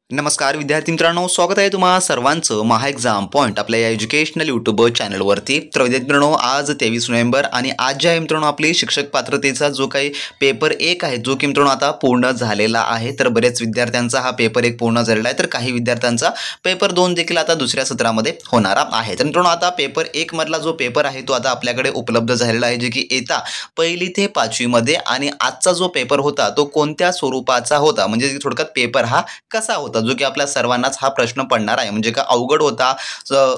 नमस्कार विद्यार्थी मित्रांनो, स्वागत आहे तुम्हा सर्वांचं महा एक्झाम पॉईंट आपल्या या एज्युकेशनल यूट्यूब चॅनलवरती। तर विद्यार्थी मित्रांनो, आज 23 नोव्हेंबर आणि आज जे आहे मित्रांनो आपली शिक्षक पात्रतेचा जो काही पेपर 1 आहे जो की मित्रांनो आता पूर्ण झालेला आहे। तर बरेच विद्यार्थ्यांचा हा पेपर 1 पूर्ण झालेला आहे, तर काही विद्यार्थ्यांचा पेपर 2 देखील आता दुसऱ्या सत्रामध्ये होणार आहे। तर मित्रांनो आता पेपर 1 मधला जो पेपर आहे तो आता आपल्याकडे उपलब्ध झालेला आहे, जे की येता 1ली ते 5वी मध्ये। आणि आजचा जो पेपर होता तो कोणत्या स्वरूपाचा होता, म्हणजे थोडक्यात पेपर हा कसा होता, जो की आपल्या सर्वांनाच हा प्रश्न पडणार आहे। म्हणजे का अवघड होता,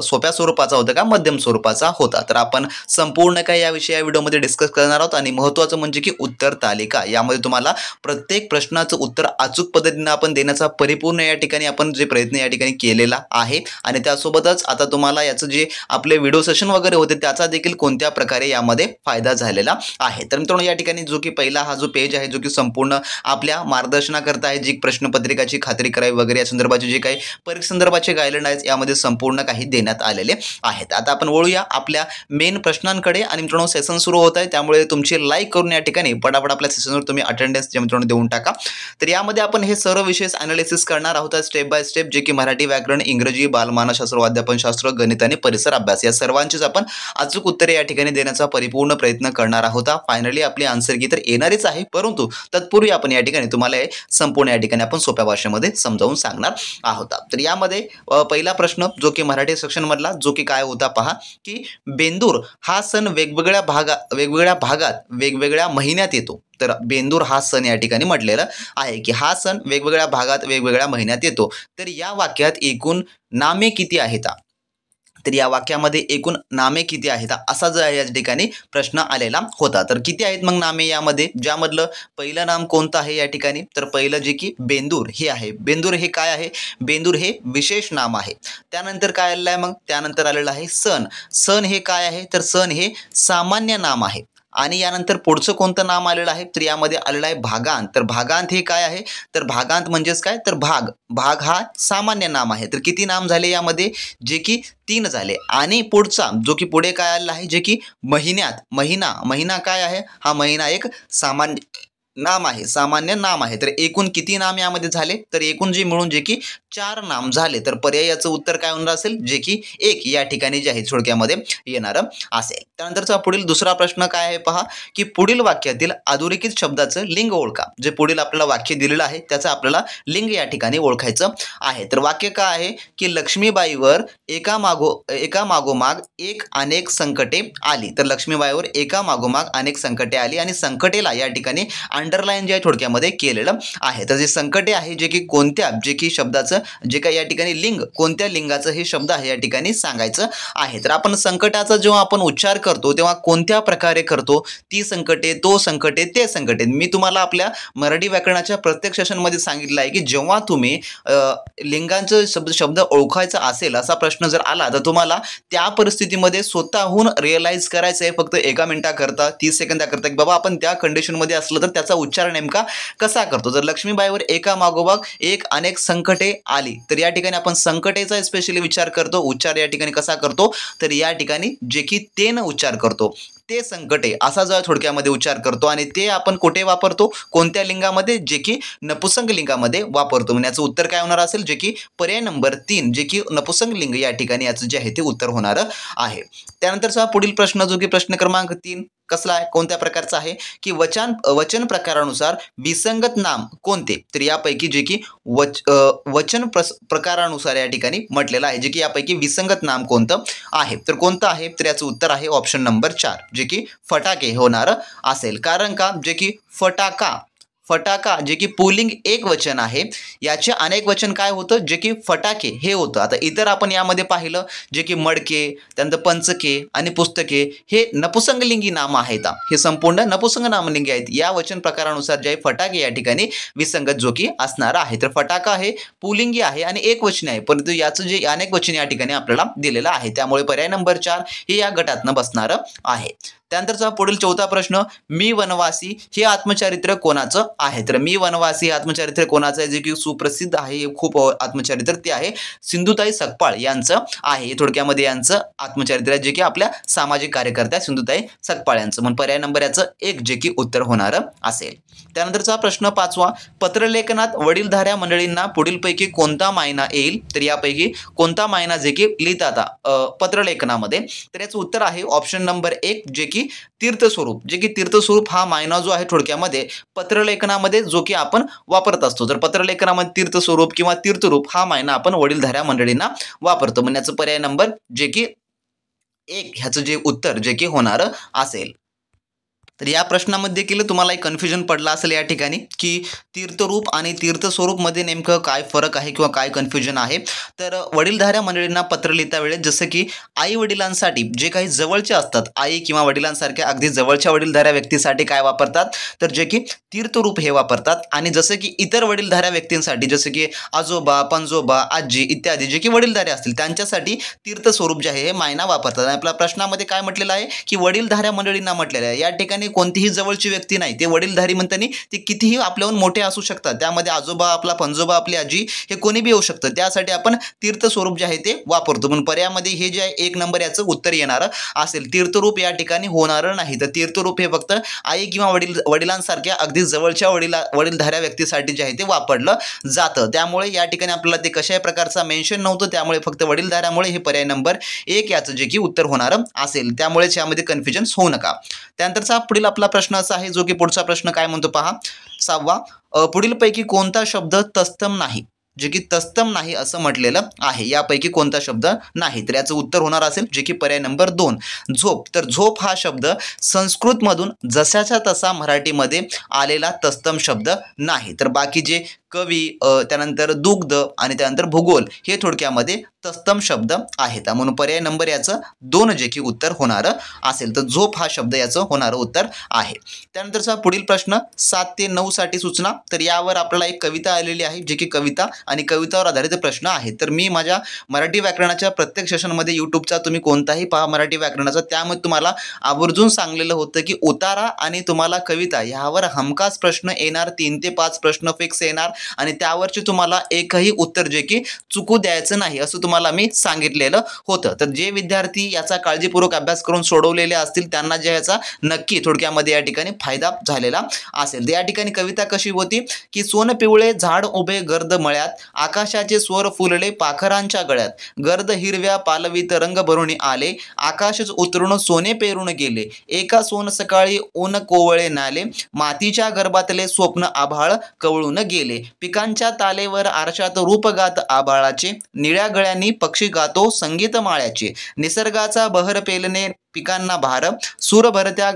सोप्या स्वरूपाचा होता का मध्यम स्वरूपाचा होता, तर आपण संपूर्ण काही या विषया व्हिडिओमध्ये डिस्कस करणार आहोत। आणि महत्त्वाचं म्हणजे की उत्तर तालिका, यामध्ये तुम्हाला प्रत्येक प्रश्नाचं उत्तर अचूक पद्धतीने आपण देण्याचा परिपूर्ण या ठिकाणी आपण जे प्रयत्न या ठिकाणी केलेला आहे। आणि त्यासोबतच आता तुम्हाला याचं जे आपले व्हिडिओ सेशन वगैरे होते त्याचा देखील कोणत्या प्रकारे यामध्ये फायदा झालेला आहे। तर मित्रांनो या ठिकाणी जो की पहिला हा जो पेज आहे जो की संपूर्ण आपल्या मार्गदर्शनाकरता आहे, जी प्रश्नपत्रिकाची खात्री करावी वगैरे या संदर्भाचे जे काही परीक्षा संदर्भाचे गाईडलाईन आहेत यामध्ये संपूर्ण काही देण्यात आलेले आहेत। आता आपण वळूया आपल्या मेन प्रश्नांकडे। आणि मित्रांनो सेशन सुरू होत आहे, त्यामुळे तुमची लाईक करून या ठिकाणी पटापट आपल्या सेशनवर तुम्ही अटेंडन्स मित्रांनो देऊन टाका। तर यामध्ये आपण हे सर्व विषय अनालिसिस करणार आहोत स्टेप बाय स्टेप, जे की मराठी व्याकरण, इंग्रजी, बालमानसशास्त्र, अध्यापनशास्त्र, गणित आणि परिसर अभ्यास या सर्वांचीच आपण अचूक उत्तरे या ठिकाणी देण्याचा परिपूर्ण प्रयत्न करणार आहोत। फायनली आपली आन्सर की तर येणारच आहे, परंतु तत्पूर्वी आपण या ठिकाणी तुम्हाला संपूर्ण या ठिकाणी आपण सोप्या भाषेमध्ये समजावून सांगणार आहोत। तर यामध्ये पहिला प्रश्न जो की मराठी सेक्शन मधला जो की काय होता पहा, की बेंदूर हा सण वेगवेगळ्या भागात वेगवेगळ्या महिन्यात येतो। तर बेंदूर हा सण या ठिकाणी म्हटलेला आहे की हा सण वेगवेगळ्या भागात वेगवेगळ्या महिन्यात येतो। तर या वाक्यात एकूण नामे किती आहेत? तर या वाक्यामध्ये एकूण नामे किती आहेत असा जो या ठिकाणी प्रश्न आलेला होता। तर किती आहेत मग नामे यामध्ये, ज्यामधलं पहिलं नाम कोणतं आहे या ठिकाणी, तर पहिलं जे की बेंदूर हे आहे। बेंदूर हे काय आहे? बेंदूर हे विशेष नाम आहे। त्यानंतर काय आलेलं आहे मग, त्यानंतर आलेलं आहे सण। सण हे काय आहे, तर सण हे सामान्य नाम आहे। आणि यानंतर पुढचं कोणतं नाम आलेलं आहे, तर यामध्ये आलेलं आहे भागांत। तर भागांत हे काय आहे, तर भागांत म्हणजेच काय, तर भाग हा सामान्य नाम आहे। तर किती नाम झाले यामध्ये, जे की 3 झाले। आणि पुढचा जो की पुढे काय आलेला आहे, जे की महिन्यात, महिना काय आहे, हा महिना एक सामान्य नाम आहे, सामान्य नाम आहे। तर एकूण किती नाम यामध्ये झाले, तर एकूण जे मिळून जे की 4 नाम झाले। तर पर्यायाचं उत्तर काय होणार असेल, जे की 1 या ठिकाणी जे आहे थोडक्यामध्ये येणार असेल। त्यानंतरचा पुढील दुसरा प्रश्न काय आहे पहा, की पुढील वाक्यातील अधोरेखित शब्दाचं लिंग ओळखा। जे पुढील आपल्याला वाक्य दिलेलं आहे त्याचं आपल्याला लिंग या ठिकाणी ओळखायचं आहे। तर वाक्य काय आहे, की लक्ष्मीबाईवर एकामागोमाग एक अनेक संकटे आली। तर लक्ष्मीबाईवर एकामागोमाग अनेक संकटे आली आणि संकटेला या ठिकाणी अंडरलाईन जे आहे थोडक्यामध्ये केलेलं आहे। तर जे संकटे आहे जे की कोणत्या, जे की शब्दाचं जे काही या ठिकाणी लिंग, कोणत्या लिंगाचं हे शब्द आहे या ठिकाणी सांगायचं आहे। तर आपण संकटाचा जेव्हा आपण उच्चार करतो तेव्हा कोणत्या प्रकारे करतो, ती संकटे, तो संकटे, ते संकटे। मी तुम्हाला आपल्या मराठी व्याकरणाच्या प्रत्येक सेशनमध्ये सांगितलं आहे की जेव्हा तुम्ही लिंगांचं शब्द ओळखायचा असेल असा प्रश्न जर आला तर तुम्हाला त्या परिस्थितीमध्ये स्वतःहून रिअलाइज करायचं आहे, फक्त 1 मिनिटाकरता 30 सेकंदाकरता, की बाबा आपण त्या कंडिशनमध्ये असलं तर त्याचा उच्चार नेमका कसा करतो। जर लक्ष्मीबाईवर एकामागोमाग एक अनेक संकटे आली, तर या ठिकाणी आपण संकटेचा स्पेशली विचार करतो, उच्चार या ठिकाणी कसा करतो, तर या ठिकाणी जे की तेन उच्चार करतो, ते संकटे असा जो थोडक्यामध्ये उच्चार करतो। आणि ते आपण कुठे वापरतो, कोणत्या लिंगामध्ये, जे की नपुसंग लिंगामध्ये वापरतो। म्हणजे याचं उत्तर काय होणार असेल, जे की पर्याय नंबर 3 जे की नपुसंग लिंग या ठिकाणी याचं जे आहे ते उत्तर होणार आहे। त्यानंतरचा पुढील प्रश्न जो की प्रश्न क्रमांक 3 कसला आहे, कोणत्या प्रकारचा आहे, की वचन प्रकारानुसार विसंगत नाम कोणते। तर यापैकी जे की वचन प्रकारानुसार या ठिकाणी म्हटलेलं आहे, जे की यापैकी विसंगत नाम कोणतं आहे, तर कोणतं आहे, तर याचं उत्तर आहे ऑप्शन नंबर 4 जे की फटाके होणार असेल। कारण का, जे की फटाका जे की पुल्लिंग एक वचन आहे, याचे अनेक वचन काय होतं, जे की फटाके हे होतं। आता इतर आपण यामध्ये पाहिलं जे की मडके, त्यानंतर पंचके आणि पुस्तके हे नपुसंगलिंगी नाम आहेत, हे संपूर्ण नपुसंग नामलिंगी आहेत। या वचन प्रकारानुसार जे फटाके या ठिकाणी विसंगत जो की असणार आहे। तर फटाका हे पुल्लिंगी आहे आणि एक वचनी आहे, परंतु याचं जे अनेक वचन या ठिकाणी आपल्याला दिलेलं आहे, त्यामुळे पर्याय नंबर 4 हे या गटातनं बसणार आहे। त्यानंतरचा पुढील चौथा प्रश्न, मी वनवासी हे आत्मचरित्र कोणाचं आहे? तर मी वनवासी हे आत्मचरित्र कोणाचं आहे जे की सुप्रसिद्ध आहे, हे खूप आत्मचरित्र ते आहे सिंधुताई सकपाळ यांचं आहे. थोडक्यामध्ये यांचं आत्मचरित्र आहे जे की आपल्या सामाजिक कार्यकर्त्या सिंधुताई सकपाळ यांचं. म्हणून पर्याय नंबर याचं 1 जे की उत्तर होणार असेल. त्यानंतरचा प्रश्न 5वा, पत्रलेखनात वडीलधाऱ्या मंडळींना पुढीलपैकी कोणता मायना येईल? तर यापैकी कोणता मायना जे की लिहितात पत्रलेखनामध्ये? तर याचं उत्तर आहे ऑप्शन नंबर 1 जे की तीर्थस्वरूप. जे की तीर्थस्वरूप हा मायना जो आहे थोडक्यामध्ये पत्रलेखनामध्ये जो की आपण वापरत असतो. तर पत्रलेखनामध्ये तीर्थस्वरूप किंवा तीर्थरूप हा मायना आपण वडीलधाऱ्या मंडळींना वापरतो. म्हणण्याचं पर्याय नंबर जे की 1 ह्याचं जे उत्तर जे की होणार असेल. तर या प्रश्नामध्ये देखील तुम्हाला एक कन्फ्युजन पडला असेल या ठिकाणी की तीर्थरूप आणि तीर्थस्वरूपमध्ये नेमकं काय फरक आहे किंवा काय कन्फ्युजन आहे. तर वडीलधाऱ्या मंडळींना पत्र लिहिता वेळेस जसं की आई वडिलांसाठी जे काही जवळचे असतात, आई किंवा वडिलांसारख्या अगदी जवळच्या वडीलधाऱ्या व्यक्तीसाठी काय वापरतात? तर जे की तीर्थरूप हे वापरतात. आणि जसं की इतर वडीलधाऱ्या व्यक्तींसाठी जसं की आजोबा, पणजोबा, आजी इत्यादी जे की वडीलधारे असतील त्यांच्यासाठी तीर्थस्वरूप जे आहे हे मायना वापरतात. आणि आपल्या प्रश्नामध्ये काय म्हटलेलं आहे की वडीलधाऱ्या मंडळींना म्हटलेलं आहे. या ठिकाणी कोणतीही जवळची व्यक्ती नाही, ते वडीलधारी म्हणताना ते कितीही आपल्याहून मोठे असू शकतात. त्यामध्ये आजोबा, आपला पणजोबा, आपली आजी हे कोणी बी येऊ शकतं. त्यासाठी आपण तीर्थस्वरूप जे आहे ते वापरतो. म्हणून पर्यायामध्ये हे जे आहे 1 नंबर याचं उत्तर येणार असेल. तीर्थरूप या ठिकाणी होणार नाही. तर तीर्थरूप हे फक्त आई किंवा वडिलांसारख्या अगदी जवळच्या वडीलधाऱ्या व्यक्तीसाठी जे आहे ते वापरलं जातं. त्यामुळे या ठिकाणी आपल्याला ते कशाही प्रकारचा मेन्शन नव्हतं. त्यामुळे फक्त वडीलधाऱ्यामुळे हे पर्याय नंबर 1 याचं जे की उत्तर होणार असेल. त्यामुळेच यामध्ये कन्फ्युजन होऊ नका. त्यानंतरचा पुढील आपला प्रश्न असा आहे जो की पुढचा प्रश्न काय म्हणतो पहा, 6वा, पुढीलपैकी कोणता शब्द तत्सम नाही? जे की तत्सम नाही असं म्हटलेलं आहे. यापैकी कोणता शब्द नाही? तर याचं उत्तर होणार असेल जे की पर्याय नंबर 2 झोप. तर झोप हा शब्द संस्कृतमधून जशाच्या तसा मराठीमध्ये आलेला तत्सम शब्द नाही. तर बाकी जे कवी, त्यानंतर दुग्ध आणि त्यानंतर भूगोल हे थोडक्यामध्ये तत्सम शब्द आहेत. म्हणून पर्याय नंबर याचं 2 जे की उत्तर होणार असेल. तर झोप हा शब्द याचं होणारं उत्तर आहे. त्यानंतरचा पुढील प्रश्न 7 ते 9 साठी सूचना. तर यावर आपल्याला एक कविता आलेली आहे जे की कविता आणि कवितावर आधारित प्रश्न आहे. तर मी माझ्या मराठी व्याकरणाच्या प्रत्येक सेशनमध्ये यूट्यूबचा तुम्ही कोणताही पहा मराठी व्याकरणाचा, त्यामध्ये तुम्हाला आवर्जून सांगलेलं होतं की उतारा आणि तुम्हाला कविता ह्यावर हमखास प्रश्न येणार. 3 ते 5 प्रश्न फिक्स येणार आणि त्यावरचे तुम्हाला एकही उत्तर जे की चुकू द्यायचं नाही असं तुम्हाला मी सांगितलेलं होतं. तर जे विद्यार्थी याचा काळजीपूर्वक अभ्यास करून सोडवलेले असतील त्यांना जे याचा नक्की थोडक्यामध्ये या ठिकाणी फायदा झालेला असेल. तर या ठिकाणी कविता कशी होती की सोन पिवळे झाड उभे गर्द मळ्यात, आकाशाचे स्वर फुलले पाखरांच्या गळ्यात, गर्द हिरव्या पालवीत रंग भरून आले, आकाशच उतरून सोने पेरून गेले, एका सोन सकाळी ऊन कोवळे नाले, मातीच्या गर्भातले स्वप्न आभाळ कवळून गेले, पिकांच्या तालेवर आरशात रूप गात आभाळाचे, निळ्या गळ्यांनी पक्षी गातो संगीत माळ्याचे, निसर्गाचा बहर पेलने पिकांना भार, सूर भरत्या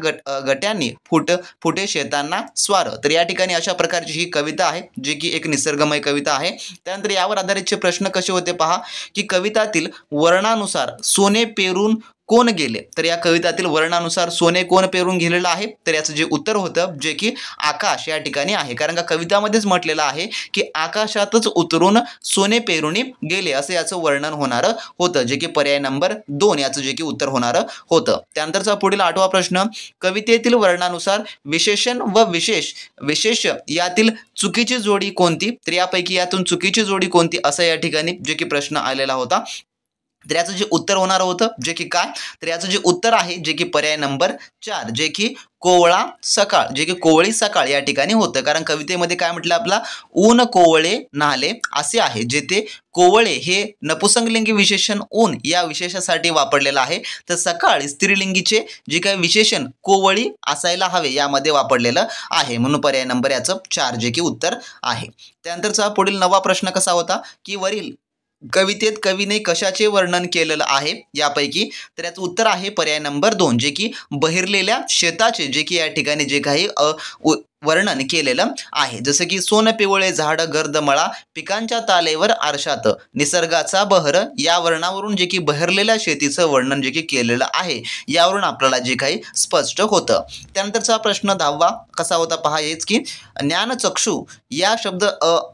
गट्यांनी फुटे शेतांना स्वार. तर या ठिकाणी अशा प्रकारची ही कविता आहे जी की एक निसर्गमय कविता आहे. त्यानंतर यावर आधारितचे प्रश्न कसे होते पहा की कवितातील वर्णानुसार सोने पेरून कोण गेले? तर या कवितातील वर्णानुसार सोने कोण पेरून गेलेलं आहे? तर याचं जे उत्तर होतं जे की आकाश या ठिकाणी आहे. कारण का कवितामध्येच म्हटलेलं आहे की आकाशातच उतरून सोने पेरून गेले असं याचं वर्णन होणार होतं जे की पर्याय नंबर 2 याचं जे की उत्तर होणार होतं. त्यानंतरचा पुढील 8वा प्रश्न, कवितेतील वर्णानुसार विशेषण व विशेष यातील चुकीची जोडी कोणती? तर यापैकी यातून चुकीची जोडी कोणती असं या ठिकाणी जे की प्रश्न आलेला होता. तर याचं जे उत्तर होणार होतं जे की काय? तर याचं जे उत्तर आहे जे की पर्याय नंबर 4 जे की कोवळा सकाळ, जे की कोवळी सकाळ या ठिकाणी होतं. कारण कवितेमध्ये काय म्हटलं आपला ऊन कोवळे नाले असे आहे, जेथे कोवळे हे नपुसंगलिंगी विशेषण ऊन या विशेषासाठी वापरलेलं आहे. तर सकाळ स्त्रीलिंगीचे जे काही विशेषण कोवळी असायला हवे यामध्ये वापरलेलं आहे. म्हणून पर्याय नंबर याचं 4 जे की उत्तर आहे. त्यानंतरचा पुढील 9वा प्रश्न कसा होता की वरील कवितेत कवीने कशाचे वर्णन केलेलं आहे यापैकी? तर याचं उत्तर आहे पर्याय नंबर 2 जे की बहिरलेल्या शेताचे, जे की या ठिकाणी जे काही वर्णन केलेलं आहे. जसं की सोन पिवळे झाड गर्द मळा पिकांच्या तालेवर आरशात निसर्गाचा बहर या वर्णावरून जे की बहरलेल्या शेतीचं वर्णन जे की केलेलं आहे यावरून आपल्याला जे काही स्पष्ट होतं. त्यानंतरचा प्रश्न 10वा कसा होता पहा. हेच की ज्ञानचक्षु या शब्द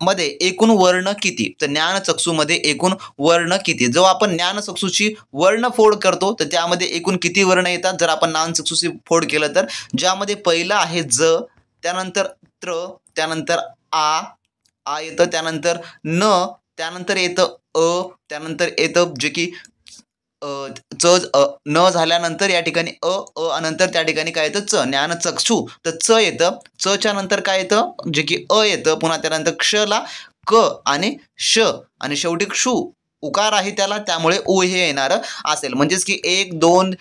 मध्ये एकूण वर्ण किती. तर ज्ञानचक्षुमध्ये एकूण वर्ण किती. जेव्हा आपण ज्ञानचक्षुची वर्णफोड करतो तर त्यामध्ये एकूण किती वर्ण येतात. जर आपण ज्ञानचक्षुची फोड केलं तर ज्यामध्ये पहिलं आहे ज, त्यानंतर त्र, त्यानंतर आ येतं, त्यानंतर न, त्यानंतर येतं अ, त्यानंतर येतं जे की न झाल्यानंतर या ठिकाणी नंतर त्या ठिकाणी काय येतं च. ज्ञानचक्षु तर च येतं. च च्या नंतर काय येतं जे की येतं. पुन्हा त्यानंतर क्षला क आणि श आणि शेवटी क्षु उकार आहे त्याला, त्यामुळे उ हे येणार असेल. म्हणजेच की 1 2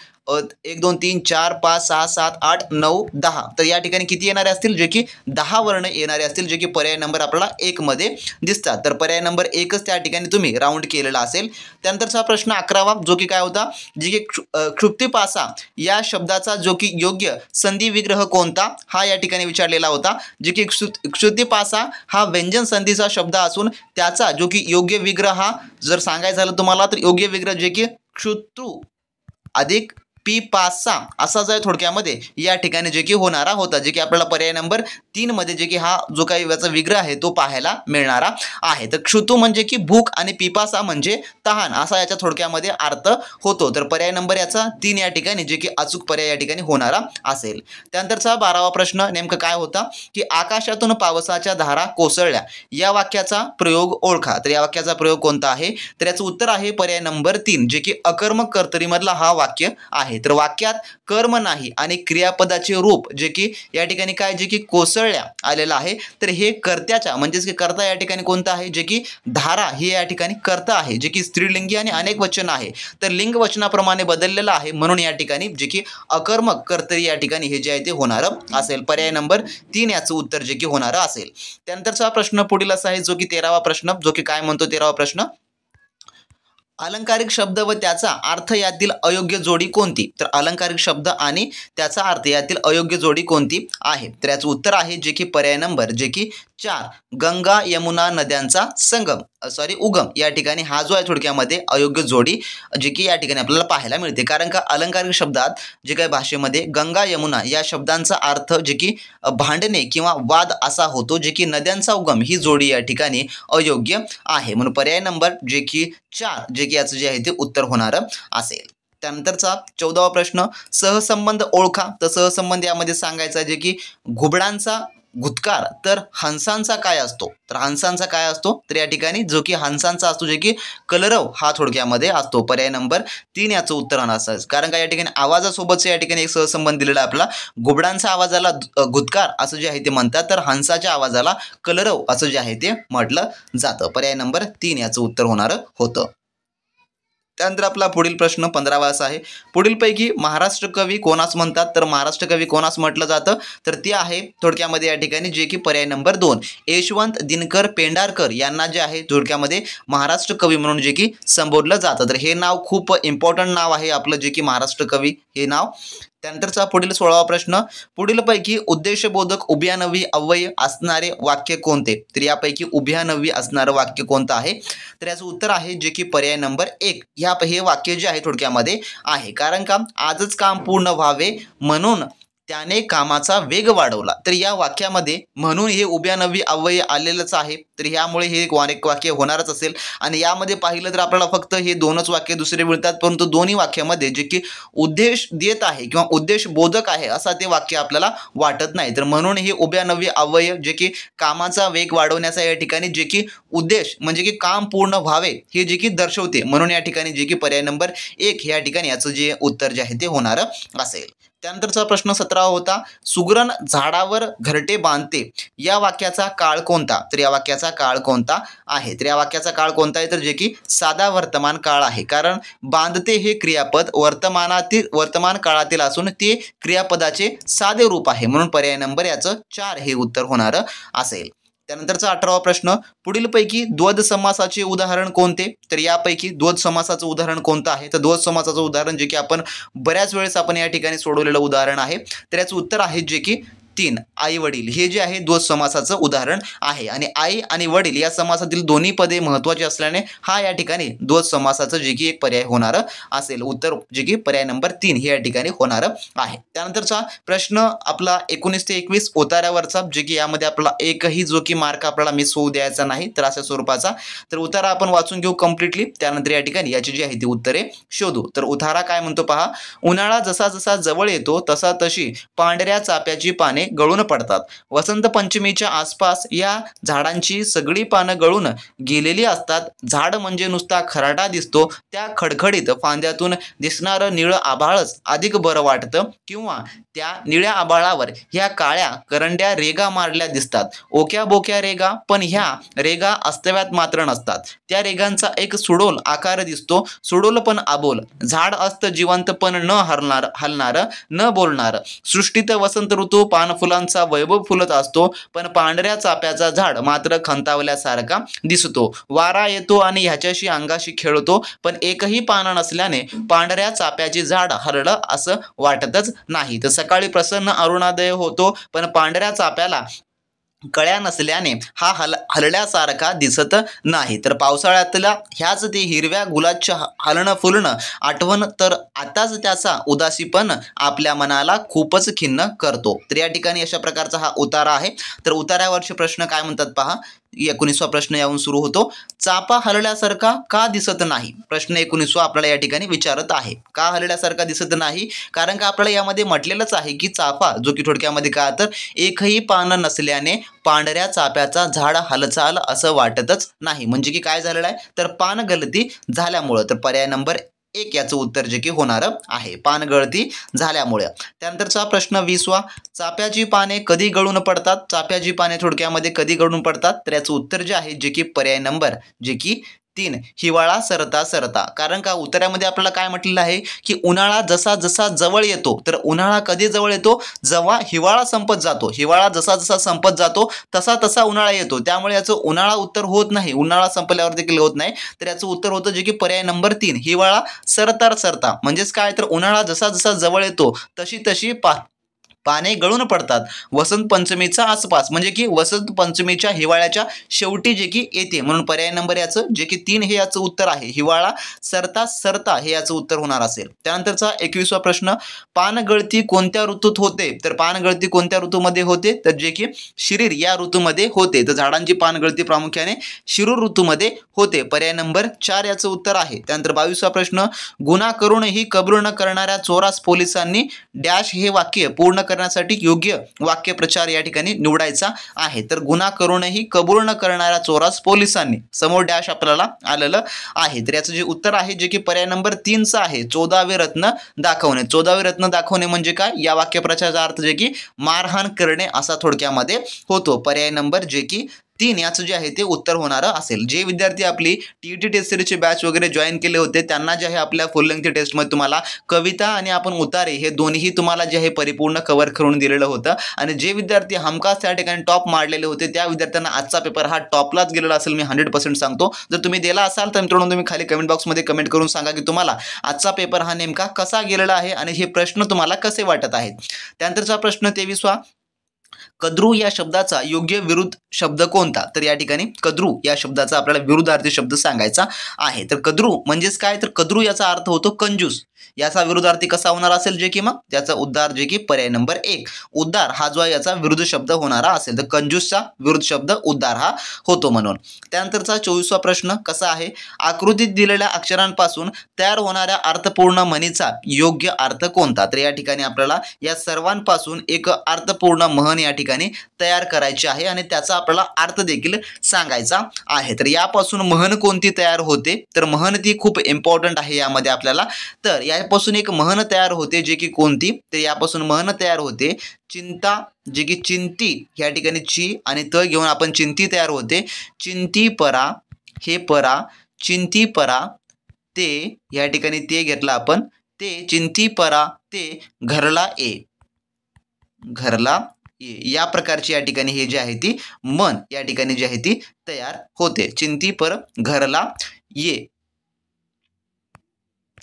3 4 5 6 7 8 9 10 तर या ठिकाणी किती येणारे असतील जे की 10 वर्ण येणारे असतील जे की पर्याय नंबर आपल्याला 1 मध्ये दिसतात. तर पर्याय नंबर 1च त्या ठिकाणी तुम्ही राऊंड केलेला असेल. त्यानंतरचा प्रश्न 11वा जो की काय होता जे की क्षुप्तिपासा या शब्दाचा जो की योग्य संधी विग्रह कोणता हा या ठिकाणी विचारलेला होता. जे की क्षुप्तिपासा हा व्यंजन संधीचा शब्द असून त्याचा जो की योग्य विग्रह हा जर सांगायचं झालं तुम्हाला तर योग्य विग्रह जे की क्षुत्रू अधिक पिपासा असा जो थोडक्यामध्ये या ठिकाणी जे की होणारा होता. जे की आपल्याला पर्याय नंबर 3 मध्ये जे की हा जो काही याचा विग्रह आहे तो पाहायला मिळणारा आहे. तर क्षुतू म्हणजे की भूक आणि पिपासा म्हणजे तहान असा याच्या थोडक्यामध्ये अर्थ होतो. तर पर्याय नंबर याचा 3 या ठिकाणी जे की अचूक पर्याय या ठिकाणी होणारा असेल. त्यानंतरचा 12वा प्रश्न नेमकं काय होता की आकाशातून पावसाच्या धारा कोसळल्या या वाक्याचा प्रयोग ओळखा. तर या वाक्याचा प्रयोग कोणता आहे तर याचं उत्तर आहे पर्याय नंबर 3 जे की अकर्मक कर्तरीमधला हा वाक्य आहे. तर वाक्यात कर्म नाही आणि क्रियापदाचे रूप जे की या ठिकाणी काय जे की कोसळल्या आलेलं आहे. तर हे कर्त्याच्या म्हणजेच की कर्ता या ठिकाणी कोणता आहे जे की धारा हे या ठिकाणी कर्ता आहे जे की स्त्रीलिंगी आणि अनेक वचन आहे. तर लिंग वचनाप्रमाणे बदललेलं आहे म्हणून या ठिकाणी जे की अकर्मक कर्तरी या ठिकाणी हे जे आहे ते होणारं असेल. पर्याय नंबर 3 याचं उत्तर जे की होणारं असेल. त्यानंतरचा प्रश्न पुढील असा आहे जो की 13वा प्रश्न जो की काय म्हणतो 13वा प्रश्न अलंकारिक शब्द व त्याचा अर्थ यातील अयोग्य जोडी कोणती. तर अलंकारिक शब्द आणि त्याचा अर्थ यातील अयोग्य जोडी कोणती आहे. तर याचं उत्तर आहे जे की पर्याय नंबर जे की 4 गंगा यमुना नद्यांचा संगम उगम या ठिकाणी हा जो आहे थोडक्यामध्ये अयोग्य जोडी जे की या ठिकाणी आपल्याला पाहायला मिळते. कारण का अलंकारिक शब्दात जे काही भाषेमध्ये गंगा यमुना या शब्दांचा अर्थ जे की भांडणे किंवा वाद असा होतो जे की नद्यांचा उगम ही जोडी या ठिकाणी अयोग्य आहे. म्हणून पर्याय नंबर जे की 4 जे की याचं जे आहे ते उत्तर होणारं असेल. त्यानंतरचा 14वा प्रश्न सहसंबंध ओळखा. तर सहसंबंध यामध्ये सांगायचा जे की घुबडांचा गुदकार तर हंसांचा काय असतो. तर हंसांचा काय असतो तर या ठिकाणी जो की हंसांचा असतो जे की कलरव हा थोडक्यामध्ये असतो. पर्याय नंबर 3 याचं उत्तर असायचं. कारण का या ठिकाणी आवाजासोबतचा या ठिकाणी एक सहसंबंध दिलेला आपला घुबडांच्या आवाजाला गुदकार असं जे आहे ते म्हणतात तर हंसाच्या आवाजाला कलरव असं जे आहे ते म्हटलं जातं. पर्याय नंबर 3 याचं उत्तर होणारं होतं. त्यानंतर आपला पुढील प्रश्न 15वा असा आहे पुढीलपैकी महाराष्ट्र कवी कोणास म्हणतात. तर महाराष्ट्र कवी कोणास म्हटलं जातं तर ते आहे थोडक्यामध्ये या ठिकाणी जे की पर्याय नंबर 2 यशवंत दिनकर पेंढारकर यांना जे आहे थोडक्यामध्ये महाराष्ट्र कवी म्हणून जे की संबोधलं जातं. तर हे नाव खूप इम्पॉर्टंट नाव आहे आपलं जे की महाराष्ट्र कवी हे नाव. त्यानंतरचा पुढील 16वा प्रश्न पुढीलपैकी उद्देशबोधक उभयानवी अव्यय असणारे वाक्य कोणते. तर यापैकी उभयानवी असणारं वाक्य कोणतं आहे तर याचं उत्तर आहे जे की पर्याय नंबर 1 हे वाक्य जे आहे थोडक्यामध्ये आहे. कारण का आजच काम पूर्ण व्हावे म्हणून त्याने कामाचा वेग वाढवला. तर या वाक्यामध्ये म्हणून हे उभयानवी अव्यय आलेलंच आहे. तर ह्यामुळे हे एक वाक्य होणारच असेल. आणि यामध्ये पाहिलं तर आपल्याला फक्त हे 2च वाक्य दुसरे मिळतात परंतु दोन्ही वाक्यामध्ये जे की उद्देश देत आहे किंवा उद्देश बोधक आहे असा ते वाक्य आपल्याला वाटत नाही. तर म्हणून हे उभयानवी अव्यय जे की कामाचा वेग वाढवण्याचा या ठिकाणी जे की उद्देश म्हणजे की काम पूर्ण व्हावे हे जे की दर्शवते म्हणून या ठिकाणी जे की पर्याय नंबर 1 या ठिकाणी याचं जे उत्तर जे आहे ते होणारं असेल. त्यानंतरचा प्रश्न 17 होता सुगरण झाडावर घरटे बांधते या वाक्याचा काळ कोणता. तर या वाक्याचा काळ कोणता आहे तर या वाक्याचा काळ कोणता आहे तर जे की साधा वर्तमान काळ आहे. कारण बांधते हे क्रियापद वर्तमान काळातील असून ते क्रियापदाचे साधे रूप आहे म्हणून पर्याय नंबर याचं 4 हे उत्तर होणारं असेल. त्यानंतरचा 18वा प्रश्न पुढीलपैकी द्वंद्व समासाचे उदाहरण कोणते. तर यापैकी द्वंद्व समासाचं उदाहरण कोणतं आहे तर द्वंद्व समासाचं उदाहरण जे की आपण बऱ्याच वेळेस आपण या ठिकाणी सोडवलेलं उदाहरण आहे. तर याचं उत्तर आहे जे की तीन आई वडील हे जे आहे द्वंद्व समासाचं उदाहरण आहे आणि आई आणि वडील या समासातील दोन्ही पदे महत्त्वाची असल्याने हा या ठिकाणी द्वंद्व समासाचं जे की एक पर्याय होणार असेल उत्तर जे की पर्याय नंबर 3 हे या ठिकाणी होणार आहे। त्यानंतरचा प्रश्न आपला 19 ते 21 उतार्यावरचा जे की यामध्ये आपला एकही जो की मार्क आपल्याला मिस होऊ द्यायचा नाही तर अशा स्वरूपाचा। तर उतारा आपण वाचून घेऊ कम्प्लिटली त्यानंतर या ठिकाणी याची जी आहे ती उत्तरे शोधू। तर उतारा काय म्हणतो पहा, उन्हाळा जसा जसा जवळ येतो तसा तशी पांढऱ्या चाफ्याची पाने गळून पडतात। वसंत पंचमीच्या आसपास या झाडांची सगळी पानं गळून गेलेली असतात। झाड म्हणजे नुसता खराटा दिसतो, त्या खडखडीत फांद्यातून दिसणारं निळं आभाळच अधिक बरं वाटतं किंवा त्या निळ्या आभाळावर ह्या काळ्या करंड्या रेगा मारल्या दिसतात, ओक्या बोक्या रेगा, पण ह्या रेगा अस्तव्यात मात्र नसतात। त्या रेगांचा एक सुडोल आकार दिसतो, सुडोल पण आबोल। झाड असतं जिवंत पण न हलणार न बोलणार। सृष्टीत वसंत ऋतू पानफुलांचा वैभव फुलत असतो, पण पांढऱ्या चाफ्याचा झाड मात्र खंतावल्यासारखा दिसतो। वारा येतो आणि ह्याच्याशी अंगाशी खेळतो, पण एकही पान नसल्याने पांढऱ्या चाफ्याचे झाड हरलं असं वाटतच नाही। तर सकाळी प्रसन्न अरुणोदय होतो, पण पांढऱ्या चाफ्याला कळ्या नसल्याने हा हलल्यासारखा दिसत नाही। तर पावसाळ्यातल्या ह्याच ते हिरव्या गुलाबच्या हलणं फुलणं आठवण तर आताच त्याचा उदासीपण आपल्या मनाला खूपच खिन्न करतो। तर या ठिकाणी अशा प्रकारचा हा उतारा आहे। तर उतार्यावरचे प्रश्न काय म्हणतात पहा, 19वा प्रश्न यावरून सुरू होतो, चाफा हलल्यासारखा का दिसत नाही। प्रश्न 19वा आपल्याला या ठिकाणी विचारत आहे, का हलल्यासारखा दिसत नाही, कारण का आपल्याला यामध्ये म्हटलेलंच आहे की चाफा जो की थोडक्यामध्ये काय तर एकही पान नसल्याने पांढऱ्या चाफ्याचा झाड हालचाल असं वाटतच नाही, म्हणजे की काय झालेलं आहे तर पानगळती झाल्यामुळं। तर पर्याय नंबर 1 याचं उत्तर जे की होणार आहे पानगळती झाल्यामुळे। त्यानंतरचा प्रश्न 20वा, चाफ्याची पाने कधी गळून पडतात। चाफ्याची पाने थोडक्यामध्ये कधी गळून पडतात, तर याचं उत्तर जे आहे जे की पर्याय नंबर जे की 3 हिवाळा सरता सरता। कारण का उत्तरामध्ये आपल्याला काय म्हटलेलं आहे की उन्हाळा जसा जसा जवळ येतो, तर उन्हाळा कधी जवळ येतो जेव्हा हिवाळा संपत जातो। हिवाळा जसा जसा संपत जातो तसा तसा उन्हाळा येतो, त्यामुळे याचं उन्हाळा उत्तर होत नाही, उन्हाळा संपल्यावर देखील होत नाही। तर याचं उत्तर होतं जे की पर्याय नंबर 3 हिवाळा सरता सरता। म्हणजेच काय तर उन्हाळा जसा जसा जवळ येतो तशी तशी पाने गळून पडतात वसंत पंचमीच्या आसपास, म्हणजे की वसंत पंचमीच्या हिवाळ्याच्या शेवटी जे की येते, म्हणून पर्याय नंबर याचं जे की 3 हे याचं उत्तर आहे, हिवाळा सरता सरता हे याचं उत्तर होणार असेल। त्यानंतरचा 21वा प्रश्न, पानगळती कोणत्या ऋतूत होते। तर पानगळती कोणत्या ऋतूमध्ये होते, तर जे की शिरीर या ऋतूमध्ये होते। तर झाडांची पानगळती प्रामुख्याने शिरूर ऋतूमध्ये होते, पर्याय नंबर 4 याचं उत्तर आहे। त्यानंतर 22वा प्रश्न, गुन्हा करूनही कबूल न करणाऱ्या चोरास पोलिसांनी डॅश हे वाक्य पूर्ण करण्यासाठी योग्य वाक्यप्रचार या ठिकाणी निवडायचा आहे। तर गुन्हा करूनही कबूल न करणाऱ्या चोरास पोलिसांनी समोर डॅश आपल्याला आलेलं आहे। तर याचं जे उत्तर आहे जे की पर्याय नंबर 3चं आहे, 14वे रत्न दाखवणे। 14वे रत्न दाखवणे म्हणजे काय, या वाक्यप्रचाराचा अर्थ जे की मारहाण करणे असा थोडक्यामध्ये होतो। पर्याय नंबर जे की 3 याचं जे आहे ते उत्तर होणार असेल। जे विद्यार्थी आपली टीईटी टेस्ट सिरीजचे बॅच वगैरे जॉईन केले होते त्यांना जे आहे आपल्या फुल लेंथ टेस्टमध्ये तुम्हाला कविता आणि आपण उतारे हे दोन्ही तुम्हाला जे आहे परिपूर्ण कव्हर करून दिलेलं होतं, आणि जे विद्यार्थी हमखास त्या ठिकाणी टॉप मारलेले होते त्या विद्यार्थ्यांना आजचा पेपर हा टॉपलाच गेलेला असेल, मी 100% सांगतो। जर तुम्ही दिला असाल तर मित्रांनो तुम्ही खाली कमेंट बॉक्समध्ये कमेंट करून सांगा की तुम्हाला आजचा पेपर हा नेमका कसा गेलेला आहे आणि हे प्रश्न तुम्हाला कसे वाटत आहेत। त्यानंतरचा प्रश्न 23वा, कद्रू या शब्दाचा योग्य विरुद्ध शब्द कोणता। तर या ठिकाणी कद्रू या शब्दाचा आपल्याला विरुद्धार्थी शब्द सांगायचा आहे। तर कद्रू म्हणजेच काय, तर कद्रू याचा अर्थ होतो कंजूस। याचा विरुद्धार्थी कसा होणार असेल जे की मग त्याचा उद्धार जे की पर्याय नंबर 1 उद्धार हा जो याचा विरुद्ध शब्द होणारा असेल, तर कंजूसचा विरुद्ध शब्द उद्धार हा होतो म्हणून। त्यानंतरचा 24वा प्रश्न कसा आहे, आकृतीत दिलेल्या अक्षरांपासून तयार होणाऱ्या अर्थपूर्ण म्हणीचा योग्य अर्थ कोणता। तर या ठिकाणी आपल्याला या सर्वांपासून एक अर्थपूर्ण म्हण या ठिकाणी तयार करायची आहे आणि त्याचा आपल्याला अर्थ देखील सांगायचा आहे। तर यापासून म्हण कोणती तयार होते, तर म्हण ती खूप इम्पॉर्टंट आहे यामध्ये आपल्याला। तर यापासून एक म्हण तयार होते जे की कोणती, तर यापासून म्हण तयार होते चिंता, जे की चिंती या ठिकाणी ची आणि त घेऊन आपण चिंती तयार होते। चिंती परा हे परा, चिंती परा ते या ठिकाणी ते घेतला आपण, ते चिंती परा ते घरला ये, घरला या प्रकारची या ठिकाणी हे जे आहे ती मन या ठिकाणी जी आहे ती तयार होते। चिंती पर घरला ये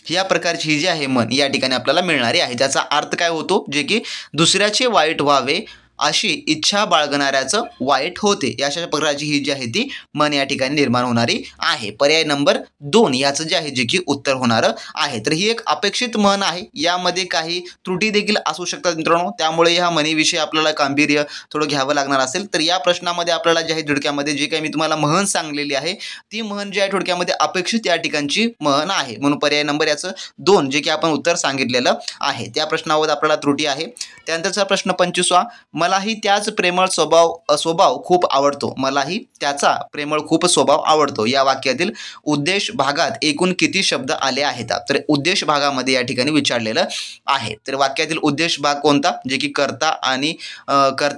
या प्रकारची ही जी आहे मन या ठिकाणी आपल्याला मिळणारी आहे। त्याचा अर्थ काय होतो, जे की दुसऱ्याचे वाईट व्हावे अशी इच्छा बाळगणाऱ्याचं वाईट होते. या अशा प्रकारची ही जी आहे ती म्हण या ठिकाणी निर्माण होणारी आहे. पर्याय नंबर 2 याचं जे आहे जे की उत्तर होणारं आहे. तर ही एक अपेक्षित म्हण आहे. यामध्ये काही त्रुटी देखील असू शकतात मित्रांनो, त्यामुळे ह्या म्हणीविषयी आपल्याला गांभीर्य थोडं घ्यावं लागणार असेल. तर या प्रश्नामध्ये आपल्याला जे आहे थोडक्यामध्ये जे काही मी तुम्हाला म्हण सांगलेली आहे ती म्हण जी आहे थोडक्यामध्ये अपेक्षित या ठिकाणची म्हण आहे. म्हणून पर्याय नंबर याचं 2 जे की आपण उत्तर सांगितलेलं आहे त्या प्रश्नावर आपल्याला त्रुटी आहे. त्यानंतरचा प्रश्न 25वा, मलाही त्याच प्रेमळ स्वभाव खूप आवडतो. मलाही त्याचा प्रेमळ खूप स्वभाव आवडतो. या वाक्यातील उद्देश भागात एकूण किती शब्द आले आहेत? तर उद्देश भागामध्ये या ठिकाणी विचारलेलं आहे. तर वाक्यातील उद्देश भाग कोणता? जे की कर्ता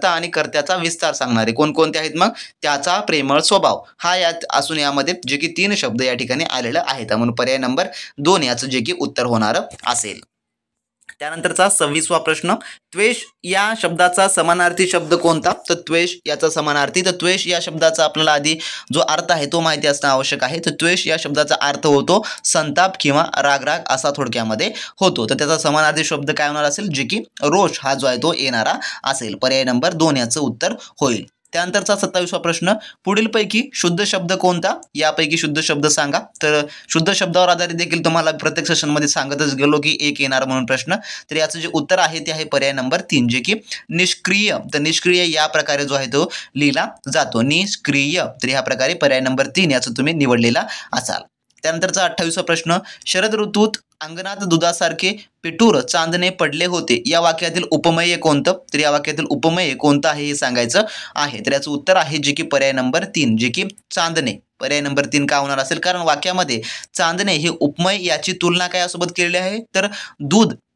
आणि कर्त्याचा विस्तार सांगणारे कोणकोणते आहेत? मग त्याचा प्रेमळ स्वभाव हा यात असून यामध्ये जे की 3 शब्द या ठिकाणी आलेलं आहेत. म्हणून पर्याय नंबर 2 याचं जे की उत्तर होणार असेल. त्यानंतरचा 26वा प्रश्न, त्वेष या शब्दाचा समानार्थी शब्द कोणता? तर त्वेष याचा समानार्थी, तर त्वेष या शब्दाचा आपल्याला आधी जो अर्थ आहे तो माहिती असणं आवश्यक आहे. तर त्वेष या शब्दाचा अर्थ होतो संताप किंवा रागराग असा थोडक्यामध्ये होतो. तर त्याचा समानार्थी शब्द काय होणार असेल? जे की रोष हा जो आहे तो येणारा असेल. पर्याय नंबर 2 याचं उत्तर होईल. त्यानंतरचा 27वा प्रश्न, पुढीलपैकी शुद्ध शब्द कोणता? यापैकी शुद्ध शब्द सांगा. तर शुद्ध शब्दावर आधारित देखील तुम्हाला प्रत्येक सेशनमध्ये सांगतच गेलो की एक येणार म्हणून प्रश्न. तर याचं जे उत्तर आहे ते आहे पर्याय नंबर 3 जे की निष्क्रिय. तर निष्क्रिय या प्रकारे जो आहे तो लिहिला जातो, निष्क्रिय. तर ह्या प्रकारे पर्याय नंबर 3 याचं तुम्ही निवडलेला असाल. त्यानंतरचा 28वा प्रश्न, शरद ऋतूत अंगणात दुधासारखे पिठूर चांदणे पडले होते. या वाक्यातील उपमेय कोणतं? तर या वाक्यातील उपमेय कोणतं आहे हे सांगायचं आहे. तर याचं उत्तर आहे जे की पर्याय नंबर 3 जे की चांदणे. पर्याय नंबर 3 का होणार असेल? कारण वाक्यामध्ये चांदणे हे उपमेय याची तुलना काय यासोबत केलेली आहे? तर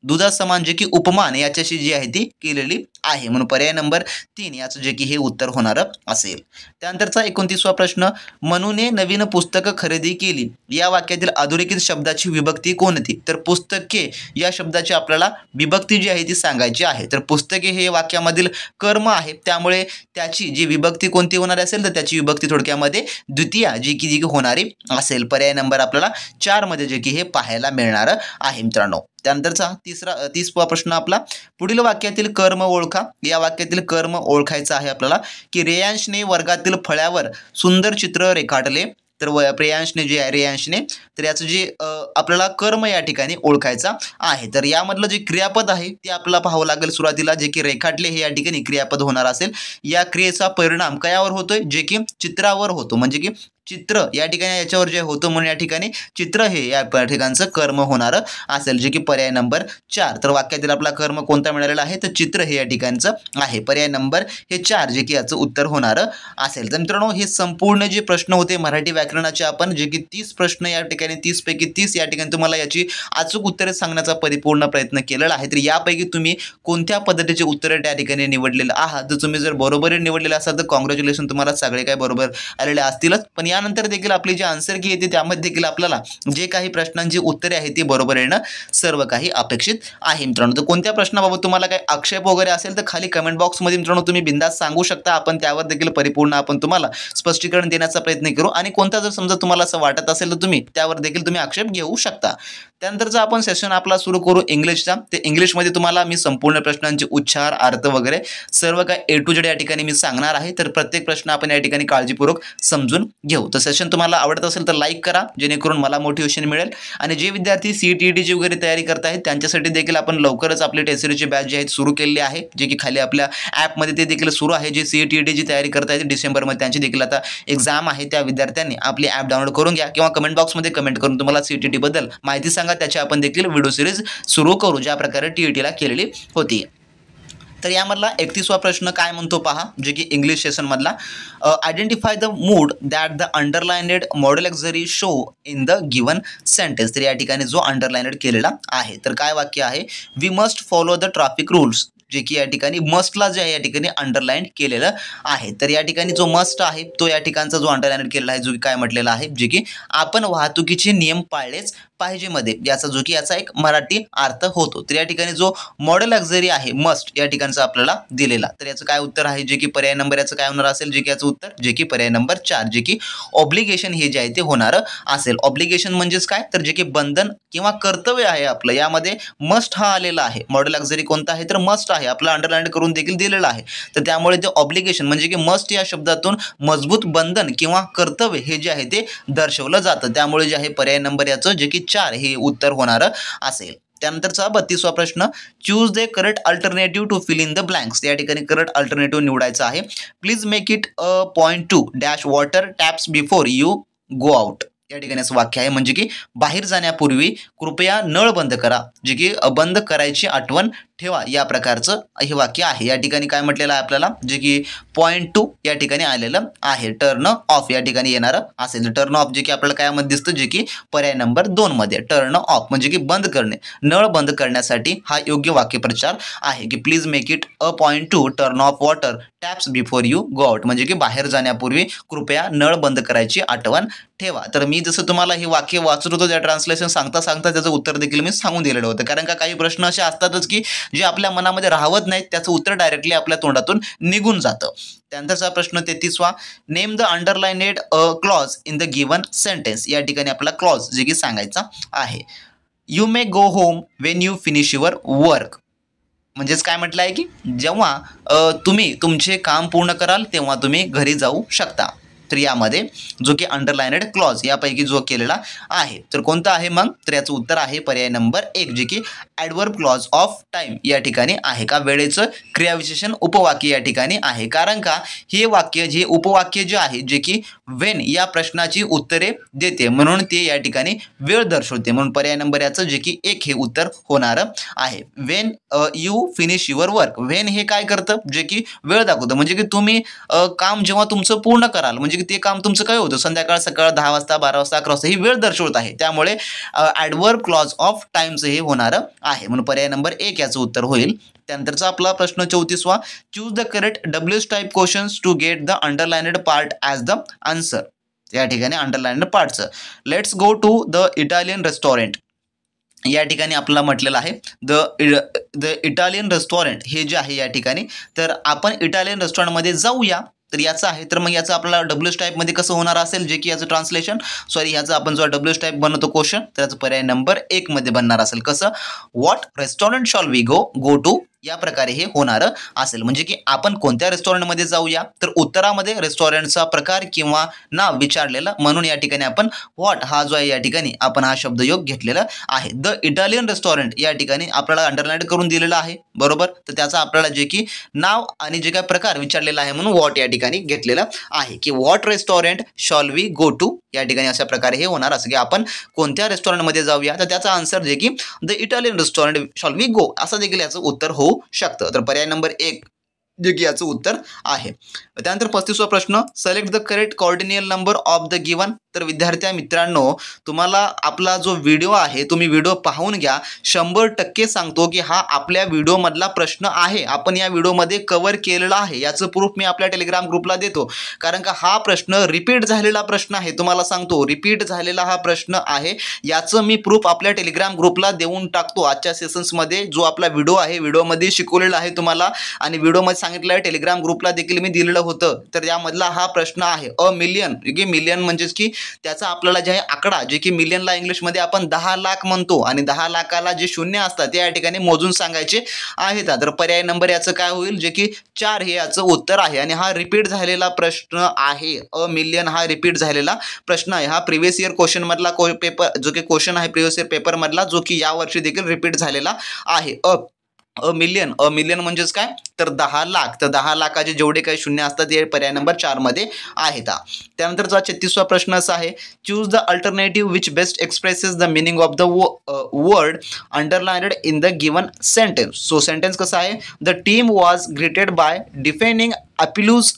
दुधासमान जे की उपमान याच्याशी जी आहे ती केलेली आहे. म्हणून पर्याय नंबर 3 याचं जे की हे उत्तर होणारं असेल. त्यानंतरचा 29वा प्रश्न, मनूने नवीन पुस्तकं खरेदी केली. या वाक्यातील अधोरेखित शब्दाची विभक्ती कोणती? तर पुस्तके या शब्दाची आपल्याला विभक्ती जी आहे ती सांगायची आहे. तर पुस्तके हे वाक्यामधील कर्म आहे, त्यामुळे त्याची जी विभक्ती कोणती होणार असेल तर त्याची विभक्ती थोडक्यामध्ये द्वितीया जी की होणारी असेल. पर्याय नंबर आपल्याला 4 मध्ये जे की हे पाहायला मिळणार आहे मित्रांनो. त्यानंतरचा 30वा प्रश्न आपला, पुढील वाक्यातील कर्म ओळखा. या वाक्यातील कर्म ओळखायचं आहे आपल्याला की रेयांशने वर्गातील फळ्यावर सुंदर चित्र रेखाटले. तर प्रेयांशने जे आहे रेयांशने, तर याचं जे आपल्याला कर्म या ठिकाणी ओळखायचा आहे. तर यामधलं जे क्रियापद आहे ते आपल्याला पाहावं लागेल सुरुवातीला, जे की रेखाटले हे या ठिकाणी क्रियापद होणार असेल. या क्रियेचा परिणाम कयावर होतोय? जे की चित्रावर होतो. म्हणजे की चित्र या ठिकाणी याच्यावर जे होतं म्हणून या ठिकाणी चित्र हे या ठिकाणचं कर्म होणार असेल, जे की पर्याय नंबर 4. तर वाक्यातील आपला कर्म कोणता मिळालेला आहे? तर चित्र हे या ठिकाणचं आहे. पर्याय नंबर हे 4 जे की याचं उत्तर होणार असेल. तर मित्रांनो हे संपूर्ण जे प्रश्न होते मराठी व्याकरणाचे, आपण जे की 30 प्रश्न या ठिकाणी 30 पैकी 30 या ठिकाणी तुम्हाला याची अचूक उत्तरे सांगण्याचा परिपूर्ण प्रयत्न केलेला आहे. तर यापैकी तुम्ही कोणत्या पद्धतीचे उत्तरे त्या ठिकाणी निवडलेलं आहात? जर तुम्ही जर बरोबर निवडलेलं असाल तर कॉंग्रॅच्युलेशन, तुम्हाला सगळे काय बरोबर आलेले असतीलच. पण यानंतर देखील आपली जी आन्सर की येते त्यामध्ये देखील आपल्याला जे काही प्रश्नांची उत्तरे आहेत ती बरोबर येणं सर्व काही अपेक्षित आहे मित्रांनो. तर कोणत्या प्रश्नाबाबत तुम्हाला काही आक्षेप वगैरे असेल तर खाली कमेंट बॉक्समध्ये मित्रांनो तुम्ही बिंदास सांगू शकता. आपण त्यावर देखील परिपूर्ण आपण तुम्हाला स्पष्टीकरण देण्याचा प्रयत्न करू. आणि कोणता जर समजा तुम्हाला असं वाटत असेल तर तुम्ही त्यावर देखील तुम्ही आक्षेप घेऊ शकता. त्यानंतरचा आपण सेशन आपला सुरू करू इंग्लिशचा. ते इंग्लिशमध्ये तुम्हाला मी संपूर्ण प्रश्नांचे उच्चार, अर्थ वगैरे सर्व काही A to Z या ठिकाणी मी सांगणार आहे. तर प्रत्येक प्रश्न आपण या ठिकाणी काळजीपूर्वक समजून घेऊ. तर सेशन तुम्हाला आवडत असेल तर लाईक करा, जेणेकरून मला मोटिवेशन मिळेल. आणि जे विद्यार्थी CET-ची वगैरे तयारी करत आहेत त्यांच्यासाठी देखील आपण लवकरच आपली टेस्टची बॅच जी आहे सुरू केलेली आहे, जे की खाली आपल्या ॲपमध्ये ते देखील सुरू आहे. जे CET-ची तयारी करत आहेत डिसेंबरमध्ये त्यांची देखील आता एक्झाम आहे, त्या विद्यार्थ्यांनी आपली ॲप डाउनलोड करून घ्या किंवा कमेंट बॉक्समध्ये कमेंट करून तुम्हाला CET बद्दल माहिती सांगा. त्याची आपण देखील व्हिडिओ सिरीज सुरू करू ज्या प्रकारे TETला केलेली होती. तर यामधला 31वा प्रश्न काय म्हणतो पहा, जे की इंग्लिश सेशन मधला, identify the mood that the underlined modal auxiliary show in the given sentence. तर या ठिकाणी जो अंडरलाइनेड केलेला आहे तर काय वाक्य आहे? We must follow the traffic rules. जे की या ठिकाणी मस्टला जे आहे या ठिकाणी अंडरलाईन केलेलं आहे. तर या ठिकाणी जो मस्ट आहे तो या ठिकाणचा जो अंडरलाईन केलेला आहे जो काय म्हटलेला आहे, जे की आपण वाहतुकीचे नियम पाळलेच पाहिजेमध्ये याचा जो की याचा एक मराठी अर्थ होतो. तर या ठिकाणी जो मॉडल लक्झरी आहे मस्ट या ठिकाणचा आपल्याला दिलेला, तर याचं काय उत्तर आहे जे की पर्याय नंबर याचं काय होणार असेल जे की याचं उत्तर जे की पर्याय नंबर 4 जे की ऑब्लिगेशन हे जे आहे ते होणार असेल. ऑब्लिगेशन म्हणजेच काय तर जे की बंधन किंवा कर्तव्य आहे आपलं, यामध्ये मस्ट हा आलेला आहे. मॉडल लक्झरी कोणता आहे तर मस्ट आहे, आपलं अंडरलाईन करून देखील दिलेलं आहे. तर त्यामुळे ते ऑब्लिगेशन म्हणजे की मस्ट या शब्दातून मजबूत बंधन किंवा कर्तव्य हे जे आहे ते दर्शवलं जातं. त्यामुळे जे आहे पर्याय नंबर याचं जे की 4 हे उत्तर होणार असेल. त्यानंतरचा 32वा प्रश्न, choose the correct alternative to fill in the blanks. या ठिकाणी करेक्ट अल्टरनेटिव्ह निवडायचा आहे. Please make it point to dash water taps before you go out. या ठिकाणी असं वाक्य आहे म्हणजे की बाहेर जाण्यापूर्वी कृपया नळ बंद करा, जे की बंद करायची आठवण ठेवा, या प्रकारचं हे वाक्य आहे. या ठिकाणी काय म्हटलेलं आहे आपल्याला जे की पॉइंट टू या ठिकाणी आलेलं आहे. टर्न ऑफ या ठिकाणी येणारं असेल. टर्न ऑफ जे की आपल्याला काय मध्ये दिसतं जे की पर्याय नंबर 2 मध्ये टर्न ऑफ म्हणजे की बंद करणे, नळ बंद करण्यासाठी हा योग्य वाक्यप्रचार आहे की please make it a point two turn off water taps before you go out, म्हणजे की बाहेर जाण्यापूर्वी कृपया नळ बंद करायची आठवण ठेवा. तर मी जसं तुम्हाला हे वाक्य वाचत होतो त्या ट्रान्सलेशन सांगता सांगता त्याचं उत्तर देखील मी सांगून दिलेलं होतं. कारण का काही प्रश्न असे असतातच की जे आपल्या मनामध्ये राहत नाहीत, त्याचं उत्तर डायरेक्टली आपल्या तोंडातून निघून जातं. त्यानंतरचा प्रश्न 33वा, name the underlined clause in the given sentence. या ठिकाणी आपला क्लॉज जे की सांगायचा आहे. You may go home when you finish your work. म्हणजेच काय म्हटलं आहे की जेव्हा तुम्ही तुमचे काम पूर्ण कराल तेव्हा तुम्ही घरी जाऊ शकता. तर यामध्ये जो की अंडरलाइनेड क्लॉज यापैकी जो केलेला आहे तर कोणता आहे मग तर याचं उत्तर आहे पर्याय नंबर 1 जे की ॲडवर्ब क्लॉज ऑफ टाइम या ठिकाणी आहे. का वेळेचं क्रियाविशेषण उपवाक्य या ठिकाणी आहे. कारण का हे वाक्य जे उपवाक्य जे आहे जे की वेन या प्रश्नाची उत्तरे देते म्हणून ते या ठिकाणी वेळ दर्शवते, म्हणून पर्याय नंबर याचं जे की 1 हे उत्तर होणार आहे. Wien you finish your work, Wien हे काय करतं जे की वेळ दाखवतं, म्हणजे की तुम्ही काम जेव्हा तुमचं पूर्ण कराल म्हणजे की ते काम तुमचं काय होतं संध्याकाळ सकाळ 10 वाजता 12 वाजता 11 वाजता ही वेळ दर्शवत आहे. त्यामुळे ॲडवर्ब क्लॉज ऑफ टाइमचं हे होणार आहे, म्हणून पर्याय नंबर 1 याचं उत्तर होईल. त्यानंतरचा आपला प्रश्न 34वा, choose the correct WH type questions to get the underlined part as the answer. या ठिकाणी अंडरलाइनेड पार्टचं let's go to the Italian restaurant या ठिकाणी आपल्याला म्हटलेलं आहे द इटालियन रेस्टॉरंट हे जे आहे या ठिकाणी तर आपण इटालियन रेस्टॉरंटमध्ये जाऊया. तर याचं आहे तर मग याचं आपल्याला डब्ल्यूएच टाईपमध्ये कसं होणार असेल जे की याचं ट्रान्सलेशन ह्याचं आपण जो डब्ल्यूएच टाईप बनवतो क्वेश्चन तर याचं पर्याय नंबर 1 मध्ये बनणार असेल. कसं what restaurant shall we go to या प्रकारे हे होणार असेल, म्हणजे की आपण कोणत्या रेस्टॉरंटमध्ये जाऊया तर उत्तरामध्ये रेस्टॉरंटचा प्रकार किंवा नाव विचारलेलं म्हणून या ठिकाणी आपण व्हॉट हा जो आहे या ठिकाणी आपण हा शब्दयोग घेतलेला आहे. द इटालियन रेस्टॉरंट या ठिकाणी आपल्याला अंडरलाईन करून दिलेलं आहे बरोबर, तर त्याचा आपल्याला जे की नाव आणि जे काय प्रकार विचारलेला आहे म्हणून व्हॉट या ठिकाणी घेतलेलं आहे की what restaurant shall we go to या ठिकाणी अशा प्रकारे हे होणार असं की आपण कोणत्या रेस्टॉरंटमध्ये जाऊया तर त्याचा आन्सर जे की the Italian restaurant shall we go असं देखील याचं उत्तर होऊ शकतं. तर पर्याय नंबर 1 जे की याचं उत्तर आहे. त्यानंतर 35वा प्रश्न, select the correct cardinal number of the given. तर विद्यार्थी मित्रांनो तुम्हाला आपला जो व्हिडिओ आहे तुम्ही व्हिडिओ पाहून घ्या. 100% सांगतो की हा आपल्या व्हिडिओमधला प्रश्न आहे, आपण या व्हिडिओमध्ये कव्हर केलेला आहे. याचं प्रूफ मी आपल्या टेलिग्राम ग्रुपला देतो, कारण का हा प्रश्न रिपीट झालेला प्रश्न आहे. तुम्हाला सांगतो रिपीट झालेला हा प्रश्न आहे, याचं मी प्रूफ आपल्या टेलिग्राम ग्रुपला देऊन टाकतो. आजच्या सेशन्समध्ये जो आपला व्हिडिओ आहे व्हिडिओमध्ये शिकवलेला आहे तुम्हाला आणि व्हिडिओमध्ये सांगितलं आहे टेलिग्राम ग्रुपला देखील मी दिलेलं होतं. तर यामधला हा प्रश्न आहे अ मिलियन, की मिलियन म्हणजेच की त्याचा आपल्याला जे आहे आकडा जे की मिलियनला इंग्लिशमध्ये आपण 10 लाख म्हणतो आणि 10 लाखाला जे शून्य असतात ते या ठिकाणी मोजून सांगायचे आहेत. तर पर्याय नंबर याचं काय होईल जे की 4 हे याचं उत्तर आहे आणि हा रिपीट झालेला प्रश्न आहे. अ मिलियन हा रिपीट झालेला प्रश्न आहे. हा प्रिव्हियस इयर क्वेश्चन मधला पेपर जो की क्वेश्चन आहे प्रिव्हियस इयर पेपर मधला जो की यावर्षी देखील रिपीट झालेला आहे. अ मिलियन म्हणजेच काय तर 10 लाख. तर 10 लाखाचे जेवढे काही शून्य असतात ते पर्याय नंबर 4 मध्ये आहेत. त्यानंतरचा 36वा प्रश्न असा आहे, choose the alternative which best expresses the meaning of the word underlined in the given sentence. So sentence कसं आहे, the team was greeted by defending applause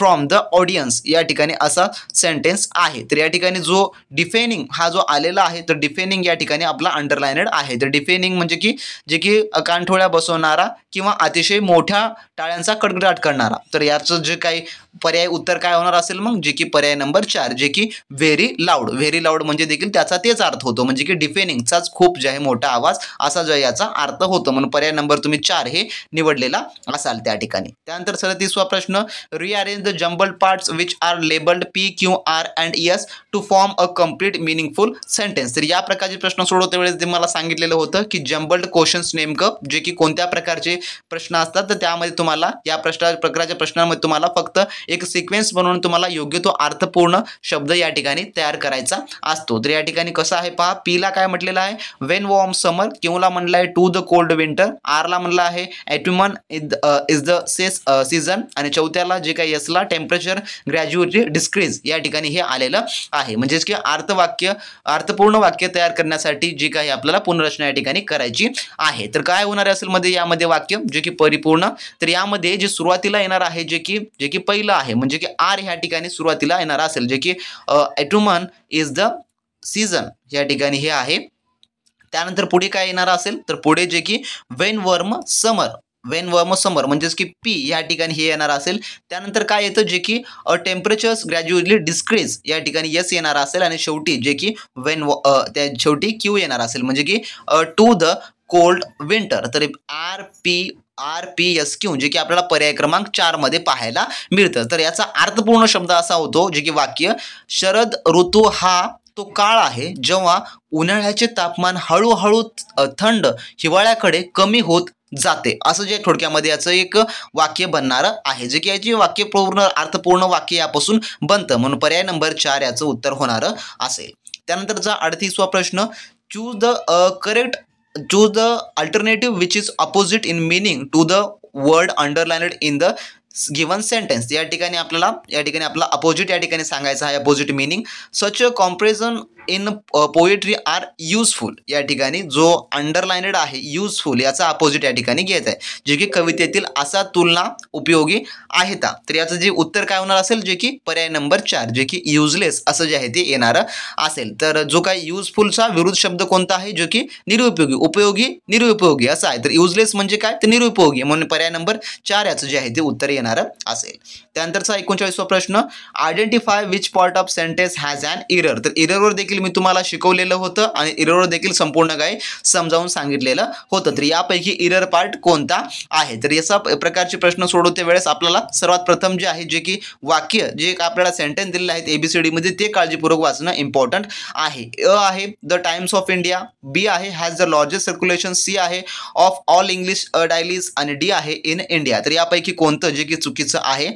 from the audience या ठिकाणी असा सेंटेन्स आहे. तर या ठिकाणी जो डिफेनिंग हा जो आलेला आहे तर डिफेनिंग या ठिकाणी आपला अंडरलाइनेड आहे. तर डिफेनिंग म्हणजे की जे की कानठोळ्या बसवणारा किंवा अतिशय मोठ्या टाळ्यांचा कडकडाट करणारा. तर याचं जे काही पर्याय उत्तर काय होणार असेल मग जे की पर्याय नंबर 4 जे की व्हेरी लाऊड. व्हेरी लाऊड म्हणजे देखील त्याचा तेच अर्थ होतो म्हणजे की डिफेनिंगचाच खूप जे आहे मोठा आवाज असा जो याचा अर्थ होतो. म्हणून पर्याय नंबर तुम्ही 4 हे निवडलेला असाल त्या ठिकाणी. त्यानंतर 37वा प्रश्न rearrange the jumbled parts which are labelled P Q R and S to form a complete meaningful sentence. तर या प्रकारचे प्रश्न सोडवते वेळेस मला सांगितलेलं होतं की जम्बल्ड क्वेश्चन्स नेमकं जे की कोणत्या प्रकारचे प्रश्न असतात तर त्यामध्ये तुम्हाला या प्रकारच्या प्रश्नांमध्ये तुम्हाला फक्त एक सिक्वेन्स बनवून तुम्हाला योग्य तो अर्थपूर्ण शब्द या ठिकाणी तयार करायचा असतो. तर या ठिकाणी कसं आहे पहा, पी ला काय म्हटलेलं आहे वेन वॉर्म समर, क्यू ला म्हणलं आहे to the cold winter, R ला म्हणलं आहे ॲट्युमन इज द सीझन आणि चौथ्याला जे काही एस ला टेम्परेचर ग्रॅज्युएटली डिस्क्रीज या ठिकाणी हे आलेलं आहे. म्हणजेच की अर्थपूर्ण वाक्य तयार करण्यासाठी जी काही आपल्याला पुनर्रचना या ठिकाणी करायची आहे. तर काय होणार असेल मध्ये यामध्ये वाक्य जे की परिपूर्ण. तर यामध्ये जे सुरुवातीला येणार आहे जे की पहिलं आहे म्हणजे की आर ह्या ठिकाणी सुरुवातीला येणार असेल जे की ॲट्युमन इज द सीझन या ठिकाणी हे आहे. त्यानंतर पुढे काय येणार असेल तर पुढे जे की वेन वर्म समर म्हणजेच की पी या ठिकाणी हे येणार असेल. त्यानंतर काय येतं जे की टेम्परेचर्स ग्रॅज्युएटली डिस्क्रीज या ठिकाणी यस येणार असेल आणि शेवटी जे की त्या शेवटी क्यू येणार असेल म्हणजे की टू द कोल्ड विंटर. तर RPSQ जे की आपल्याला पर्याय क्रमांक 4 मध्ये पाहायला मिळतं. तर याचा अर्थपूर्ण शब्द असा होतो जे की वाक्य शरद ऋतू हा तो काळ आहे जेव्हा उन्हाळ्याचे तापमान हळूहळू थंड हिवाळ्याकडे कमी होत जाते. असं जे थोडक्यामध्ये याचं एक वाक्य बनणारं आहे जे की याची वाक्य पूर्ण अर्थपूर्ण वाक्य यापासून बनतं. म्हणून पर्याय नंबर 4 याचं उत्तर होणारं असेल. त्यानंतरचा 38वा प्रश्न choose the alternative which is opposite in meaning to the word underlined in the given sentence. या ठिकाणी आपला अपोजिट या ठिकाणी सांगायचा आहे opposite meaning. Such a comparison in poetry are useful या ठिकाणी जो अंडरलाइनेड आहे युजफुल याचा अपोजिट या ठिकाणी घ्यायचा आहे जे की कवितेतील असा तुलना उपयोगी आहेत. तर याचं जे उत्तर काय होणार असेल जे की पर्याय नंबर 4 जे की युजलेस असं जे आहे ते येणारं असेल. तर जो काही युजफुलचा विरुद्ध शब्द कोणता आहे जो की निरुपयोगी, उपयोगी निरुपयोगी असा आहे. तर युजलेस म्हणजे काय तर निरुपयोगी म्हणून पर्याय नंबर 4 याचं जे आहे ते उत्तर येणारं असेल. त्यानंतरचा 39वा प्रश्न identify which part of sentence has an error. तर एररवर देखील मी तुम्हाला शिकवलेलं होतं आणि एररवर देखील संपूर्ण काही समजावून सांगितलेलं होतं. तर यापैकी एरर पार्ट कोणता आहे. तर याचा प्रकारचे प्रश्न सोडवते वेळेस आपल्याला सर्वात प्रथम जे आहे जे की वाक्य जे आपल्याला सेंटेन्स दिलेले आहेत ABCD मध्ये ते काळजीपूर्वक वाचणं इम्पॉर्टंट आहे. अ आहे the Times of India, B आहे has the largest circulation, C आहे ऑफ ऑल इंग्लिश डायलीज आणि डी आहे इन इंडिया. तर यापैकी कोणतं जे की चुकीचं आहे.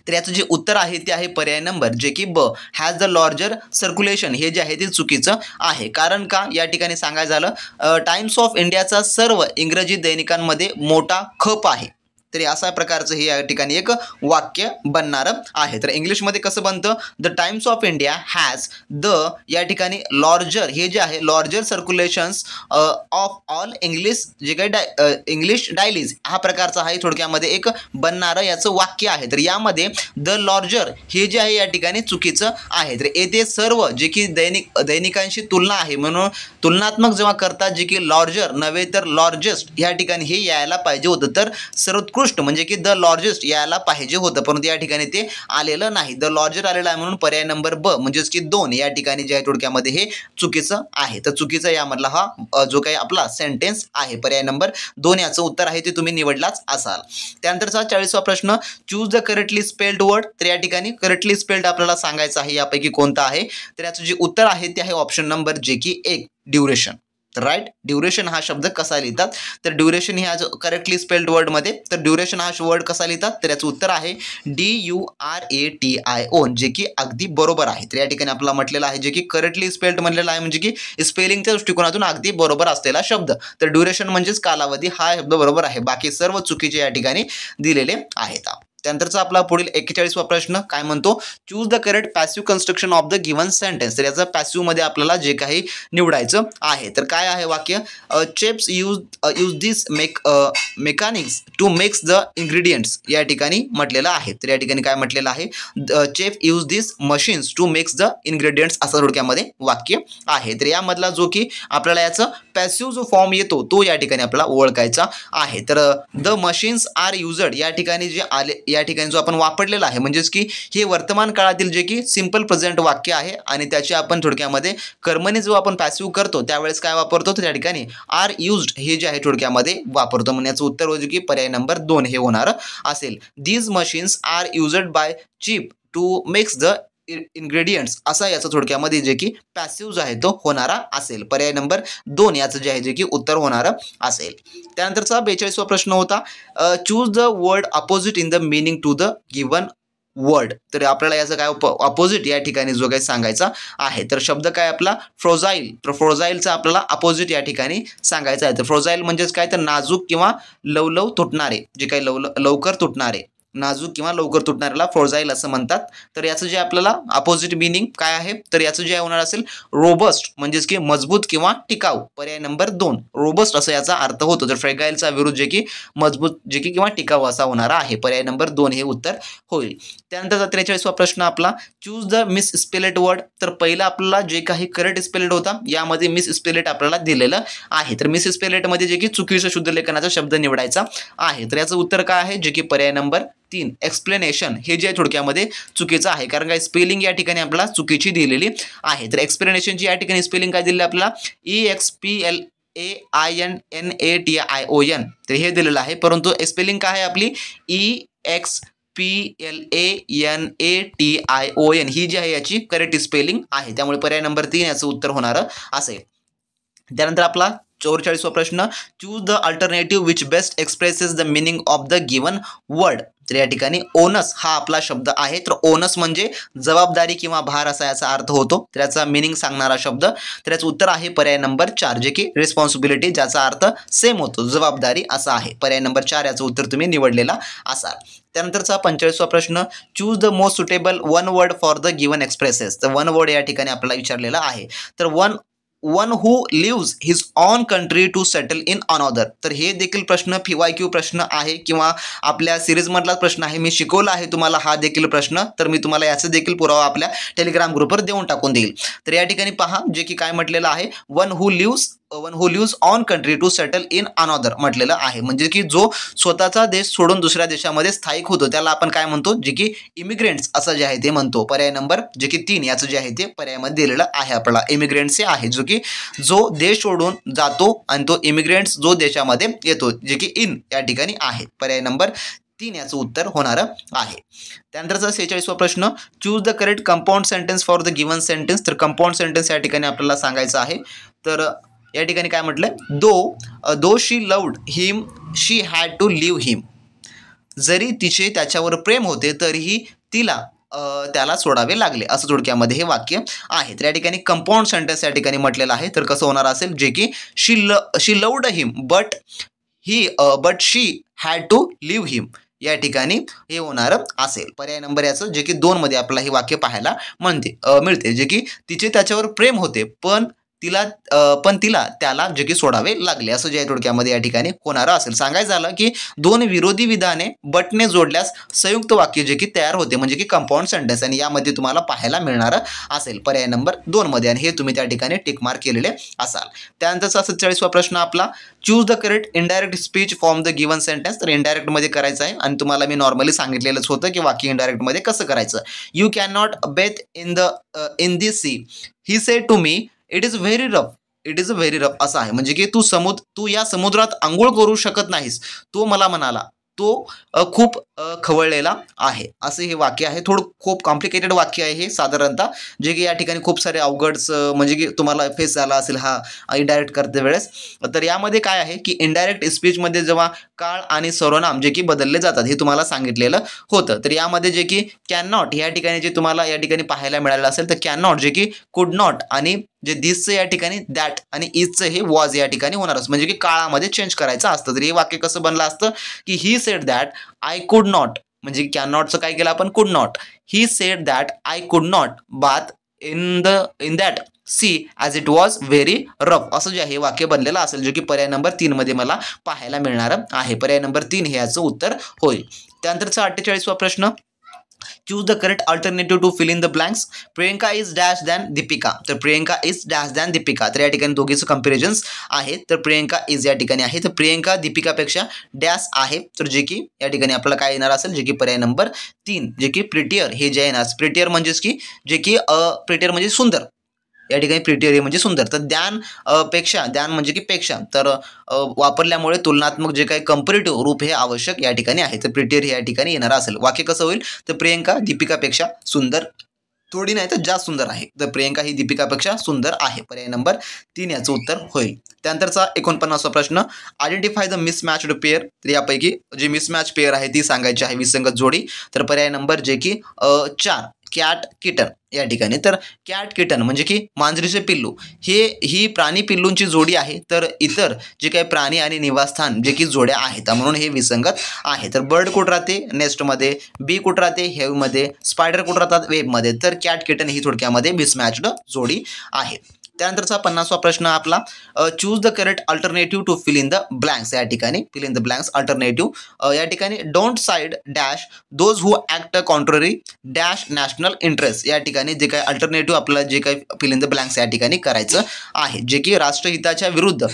तर याचं जे उत्तर आहे ते आहे पर्याय नंबर जे की ब हॅज द लार्जर सर्क्युलेशन हे जे आहे ते चुकीचं आहे. कारण का या ठिकाणी सांगायचं झालं टाइम्स ऑफ इंडियाचा सर्व इंग्रजी दैनिकांमध्ये मोठा खप आहे. तर अशा प्रकारचं हे या ठिकाणी एक वाक्य बनणारं आहे. तर इंग्लिशमध्ये कसं बनतं the Times of India has the या ठिकाणी लॉर्जर हे जे आहे लॉर्जर सर्क्युलेशन्स ऑफ ऑल इंग्लिश जे काही इंग्लिश डायलीज हा प्रकारचा आहे थोडक्यामध्ये एक बनणारं याचं वाक्य आहे. तर यामध्ये द लॉर्जर हे जे आहे या ठिकाणी चुकीचं आहे. तर येथे सर्व जे की दैनिकांशी तुलना आहे म्हणून तुलनात्मक जेव्हा करतात जे की लॉर्जर नव्हे तर लॉर्जेस्ट या ठिकाणी हे यायला पाहिजे होतं. तर सर्वोत्कृष्ट म्हणजे की द लार्जेस्ट यायला पाहिजे होतं परंतु या ठिकाणी ते आलेलं नाही. द लार्जर आलेलं आहे म्हणून पर्याय नंबर ब म्हणजेच की 2 या ठिकाणी जे आहे थोडक्यामध्ये हे चुकीचं आहे. तर चुकीचा यामधला हा जो काही आपला सेंटेन्स आहे पर्याय नंबर 2 याचं उत्तर आहे ते तुम्ही निवडलाच असाल. त्यानंतरचा 40वा प्रश्न choose the correctly spelled word. तर या ठिकाणी करेक्टली स्पेल्ड आपल्याला सांगायचं आहे यापैकी कोणता आहे. तर याचं जे उत्तर आहे ते आहे ऑप्शन नंबर जे की 1 ड्युरेशन. राईट ड्युरेशन हा शब्द कसा लिहितात तर ड्युरेशन ह्या करेक्टली स्पेल्ड वर्डमध्ये तर ड्युरेशन हा वर्ड कसा लिहितात तर याचं उत्तर आहे DURATION जे की अगदी बरोबर आहे. तर या ठिकाणी आपल्याला म्हटलेलं आहे जे की करेक्टली स्पेल्ड म्हटलेलं आहे म्हणजे की स्पेलिंगच्या दृष्टिकोनातून अगदी बरोबर असलेला शब्द. तर ड्युरेशन म्हणजेच कालावधी हा शब्द बरोबर आहे बाकी सर्व चुकीचे या ठिकाणी दिलेले आहेत. त्यानंतरचा आपला पुढील 41वा प्रश्न काय म्हणतो, choose the correct passive construction of the given sentence. तर याचा पॅसिव्ह मध्ये आपल्याला जे काही निवडायचं आहे. तर काय आहे वाक्य, chefs use this mechanics to mix the ingredients या ठिकाणी म्हटलेलं आहे. तर या ठिकाणी काय म्हटलेलं आहे, chef use this machines to mix the ingredients असं थोडक्यामध्ये वाक्य आहे. तर यामधला जो की आपल्याला याचा पॅसिव्ह जो फॉर्म येतो तो या ठिकाणी आपल्याला ओळखायचा आहे. तर द मशीन्स आर युजड या ठिकाणी जे आले, या ठिकाणी जो आपण वापरलेला आहे म्हणजेच की हे वर्तमान काळातील जे की सिंपल प्रेझेंट वाक्य आहे आणि त्याची आपण थोडक्यामध्ये कर्मणी जो आपण पॅसिव्ह करतो त्यावेळेस काय वापरतो, तर त्या ठिकाणी आर युज्ड हे जे आहे थोडक्यामध्ये वापरतो. म्हणजे याचं उत्तर होईल की पर्याय नंबर 2 हे होणार असेल. These machines are used by chef to mix the ingredients असा याचा थोडक्यामध्ये जे की पॅसिव्ह जो आहे तो होणारा असेल. पर्याय नंबर 2 याचं जे आहे जे की उत्तर होणार असेल. त्यानंतरचा 42वा प्रश्न होता, choose the word opposite in the meaning to the given word. तर आपल्याला याचं काय अपोजिट या ठिकाणी जो काही सांगायचा आहे. तर शब्द काय आपला फ्रोजाईल. तर फ्रोजाईलचा आपल्याला अपोजिट या ठिकाणी सांगायचं आहे. तर फ्रोजाईल म्हणजेच काय, तर नाजूक किंवा लवलव तुटणारे, जे काही लवकर तुटणारे, नाजूक किंवा लवकर तुटणाऱ्याला फ्रोजाईल असं म्हणतात. तर याचं जे आपल्याला अपोजिट मिनिंग काय आहे, तर याचं जे होणार असेल रोबस्ट म्हणजेच की मजबूत किंवा टिकाऊ. पर्याय नंबर 2 रोबस्ट असं याचा अर्थ होतो. तर फ्रेगाईलचा विरुद्ध जे की मजबूत जे की किंवा टिकाऊ असा होणारा आहे. पर्याय नंबर 2 हे उत्तर होईल. त्यानंतरचा 43वा प्रश्न आपला, चूज द मिस स्पेलेड वर्ड. तर पहिला आपल्याला जे काही करेक्ट स्पेलेड होता यामध्ये मिस स्पेलेड आपल्याला दिलेलं आहे. तर मिस स्पेलेड मध्ये जे की चुकीचं शुद्ध लेखनाचा शब्द निवडायचा आहे. तर याचं उत्तर काय आहे, जे की पर्याय नंबर 3 एक्सप्लेनेशन हे जे थोडक्यामध्ये चुकीचं आहे. कारण काय स्पेलिंग या ठिकाणी आपल्याला चुकीची दिलेली आहे. तर एक्सप्लेनेशनची या ठिकाणी स्पेलिंग काय दिली आपल्याला, EXPLAINNATION. तर हे दिलेलं आहे, परंतु स्पेलिंग काय आहे आपली EXPLANATION ही जी आहे याची करेक्ट स्पेलिंग आहे. त्यामुळे पर्याय नंबर 3 याचं उत्तर होणार असेल. त्यानंतर आपला 44वा प्रश्न, choose the alternative which best expresses the meaning of the given word. तर या ठिकाणी ओनस हा आपला शब्द आहे. तर ओनस म्हणजे जबाबदारी किंवा भार असा याचा अर्थ होतो. तर याचा मिनिंग सांगणारा शब्द. तर याचं उत्तर आहे पर्याय नंबर 4 जे की रिस्पॉन्सिबिलिटी, ज्याचा अर्थ सेम होतो जबाबदारी असा आहे. पर्याय नंबर 4 याचं उत्तर तुम्ही निवडलेला असाल. त्यानंतरचा 45वा प्रश्न, choose the most suitable one word for the given expresses. तर वन वर्ड या ठिकाणी आपल्याला विचारलेला आहे. तर one who leaves his own country to settle in another. तर हे देखील प्रश्न PYQ प्रश्न आहे किंवा आपल्या सिरीजमधलाच प्रश्न आहे. मी शिकवला आहे तुम्हाला हा देखील प्रश्न. तर मी तुम्हाला याचा देखील पुरावा आपल्या टेलिग्राम ग्रुपवर देऊन टाकून देईल. तर या ठिकाणी पहा जे की काय म्हटलेलं आहे, one who leaves own country to settle in another म्हटलेलं आहे. म्हणजे की जो स्वतःचा देश सोडून दुसऱ्या देशामध्ये स्थायिक होतो त्याला आपण काय म्हणतो, जे की इमिग्रेंट्स असं जे आहे ते म्हणतो. पर्याय नंबर जे की 3 याचं जे आहे ते पर्यायामध्ये दिलेलं आहे आपल्याला. इमिग्रेंट्स हे आहे जो की जो देश सोडून जातो आणि तो इमिग्रेंट्स जो देशामध्ये येतो, जे की इन या ठिकाणी आहे. पर्याय नंबर 3 याचं उत्तर होणार आहे. त्यानंतरचा 46वा प्रश्न, choose the correct compound sentence for the given sentence. तर कंपाऊंड सेंटेन्स या ठिकाणी आपल्याला सांगायचं आहे. तर या ठिकाणी काय म्हटलंय, though she loved him she had to leave him. जरी तिचे त्याच्यावर प्रेम होते तरीही तिला त्याला सोडावे लागले असं थोडक्यामध्ये हे वाक्य आहे. तर या ठिकाणी कंपाऊंड सेंटेन्स या ठिकाणी म्हटलेलं आहे. तर कसं होणार असेल, जे की she loved him but she had to leave him या ठिकाणी हे होणार असेल. पर्याय नंबर याचं जे की 2 मध्ये आपल्याला हे वाक्य पाहायला मिळते, जे की तिचे त्याच्यावर प्रेम होते पण तिला त्याला जे की सोडावे लागले असं जे थोडक्यामध्ये या ठिकाणी होणार असेल. सांगायचं झालं की 2 विरोधी विधाने बटने जोडल्यास संयुक्त वाक्य जे की तयार होते म्हणजे की कंपाऊंड सेंटेन्स, आणि यामध्ये तुम्हाला पाहायला मिळणार असेल पर्याय नंबर 2 मध्ये, आणि हे तुम्ही त्या ठिकाणी टिक मार्क केलेले असाल. त्यानंतरचा 47वा प्रश्न आपला, choose the correct indirect speech from the given sentence. तर इनडायरेक्ट मध्ये करायचं आहे आणि तुम्हाला मी नॉर्मली सांगितलेलंच होतं की वाक्य इनडायरेक्ट मध्ये कसं करायचं. You can not bathe in this sea he said to me it is very rough असं आहे. म्हणजे की तू या समुद्रात आंघोळ करू शकत नाहीस, तो मला म्हणाला. तो खूप खवळलेला आहे असे हे वाक्य आहे. खूप कॉम्प्लिकेटेड वाक्य आहे हे साधारणतः, जे की या ठिकाणी खूप सारे अवघड्स म्हणजे की तुम्हाला फेस झाला असेल हा इनडायरेक्ट करते वेळेस. तर यामध्ये काय आहे की इनडायरेक्ट स्पीचमध्ये जेव्हा काळ आणि सर्वनाम जे की बदलले जातात हे तुम्हाला सांगितलेलं होतं. तर यामध्ये जे की कॅन नॉट या ठिकाणी जे तुम्हाला या ठिकाणी पाहायला मिळालं असेल, तर कॅन नॉट जे की कुड नॉट, आणि जे दिसचं या ठिकाणी दॅट, आणि इजचं हे वॉज या ठिकाणी होणारच, म्हणजे की काळामध्ये चेंज करायचं असतं. तर हे वाक्य कसं बनलं असतं की he said that I could not म्हणजे कॅन नॉटचं काय केलं आपण, could not. He said that I could not bath in that sea as it was very rough, असं जे आहे वाक्य बनलेलं असेल, जे की पर्याय नंबर 3 मध्ये मला पाहायला मिळणार आहे. पर्याय नंबर 3 हे याचं उत्तर होईल. त्यानंतरचा 48वा प्रश्न, choose the correct alternative to fill in the blanks. Priyanka is dash than Deepika. तर Priyanka is dash than Deepika. तर या ठिकाणी दोघीचं कम्पॅरिझन्स आहे. तर प्रियंका इज या ठिकाणी आहे, तर प्रियंका दीपिकापेक्षा डॅश आहे. तर जे की या ठिकाणी आपल्याला काय येणार असेल, जे की पर्याय नंबर 3 जे की प्रिटियर हे जे येणार. प्रिटियर म्हणजेच की जे की प्रिटियर म्हणजे सुंदर, या ठिकाणी प्रिटियर म्हणजे सुंदर. तर द्यान पेक्षा, द्यान म्हणजे की पेक्षा, तर वापरल्यामुळे तुलनात्मक जे काही कंपॅरेटिव्ह रूप हे आवश्यक या ठिकाणी आहे. तर प्रिटियर हे या ठिकाणी येणार असेल. वाक्य कसं होईल, तर प्रियंका दीपिकापेक्षा सुंदर, थोडी नाही तर जास्त सुंदर आहे. तर प्रियंका ही दीपिकापेक्षा सुंदर आहे. पर्याय नंबर 3 याचं उत्तर होईल. त्यानंतरचा 49वा प्रश्न, आयडेंटिफाय द मिसमॅच्ड पेअर. तर यापैकी जी मिसमॅच पेअर आहे ती सांगायची आहे, विसंगत जोडी. तर पर्याय नंबर जे की 4 कॅट किटन या ठिकाणी. तर कॅट किटन म्हणजे की मांजरीचे पिल्लू, ही प्राणी पिल्लूंची जोडी आहे. तर इतर जे काही प्राणी आणि निवासस्थान जे की जोड्या आहेत, म्हणून हे विसंगत आहे. तर बर्ड कुठं राहते, नेस्टमध्ये. बी कुठं राहते, हेवमध्ये. स्पायडर कुठं राहतात, वेबमध्ये. तर कॅट किटन ही थोडक्यामध्ये मिसमॅच्ड जोडी आहे. त्यानंतरचा 50वा प्रश्न आपला, choose the correct alternative to fill in the blanks. या ठिकाणी fill in the blanks alternative या ठिकाणी don't side dash those who act contrary dash national interest. या ठिकाणी जे काही अल्टरनेटिव्ह आपल्याला जे काही फिल इन द ब्लँक्स या ठिकाणी करायचं आहे, जे की राष्ट्रहिताच्या विरुद्ध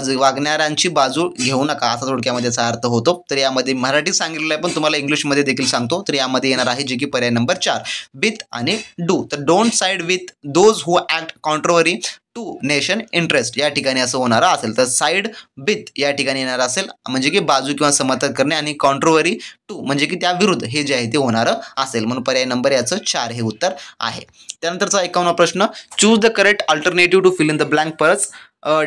वागणाऱ्यांची बाजू घेऊ नका, असा थोडक्यामध्ये याचा अर्थ होतो. तर यामध्ये मराठीत सांगितलेलं आहे, पण तुम्हाला इंग्लिशमध्ये देखील सांगतो. तर यामध्ये येणार आहे जे की पर्याय नंबर 4 विथ आणि डू. तर don't side with those who act contrary to nation interest या ठिकाणी असं होणारं असेल. तर साईड विथ या ठिकाणी येणार असेल, म्हणजे की बाजू किंवा समर्थन करणे, आणि कॉन्ट्रोवरी टू म्हणजे की त्या विरुद्ध हे जे आहे ते होणारं असेल. म्हणून पर्याय नंबर याचं 4 हे उत्तर आहे. त्यानंतरचा 51वा प्रश्न, choose the correct alternative to fill in the blank परत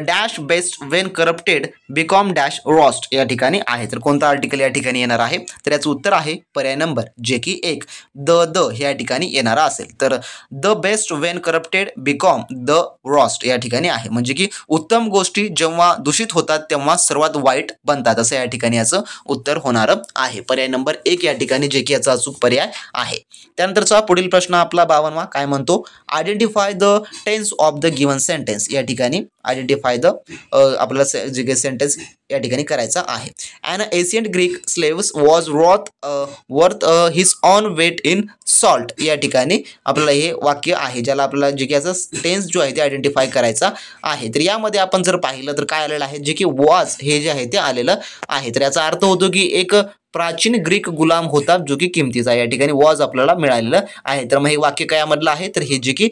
dash best when corrupted become dash worst या ठिकाणी आहे. तर कोणता आर्टिकल या ठिकाणी येणार आहे, तर याचं उत्तर आहे पर्याय नंबर जे की 1 द हे या ठिकाणी येणारा असेल. तर the best when corrupted become the worst या ठिकाणी आहे, म्हणजे की उत्तम गोष्टी जेव्हा दूषित होतात तेव्हा सर्वात वाईट बनतात, असं या ठिकाणी याचं उत्तर होणारं आहे. पर्याय नंबर 1 या ठिकाणी जे की याचा अचूक पर्याय आहे. त्यानंतरचा पुढील प्रश्न आपला 52वा काय म्हणतो, identify the tense of the given sentence. या ठिकाणी आयडेंटिफाय द आपल्याला जे काही सेंटेन्स या ठिकाणी करायचा आहे. An ancient Greek slaves was worth his own weight in salt. या ठिकाणी आपल्याला हे वाक्य आहे, ज्याला आपल्याला जे की याचा टेन्स जो आहे ते आयडेंटिफाय करायचा आहे. तर यामध्ये आपण जर पाहिलं तर काय आलेलं आहे, जे की वॉज हे जे आहे ते आलेलं आहे. तर याचा अर्थ होतो की एक प्राचीन ग्रीक गुलाम होता जो की किमतीचा. या ठिकाणी वॉज आपल्याला मिळालेलं आहे. तर मग हे वाक्य कयामधलं आहे, तर हे जे की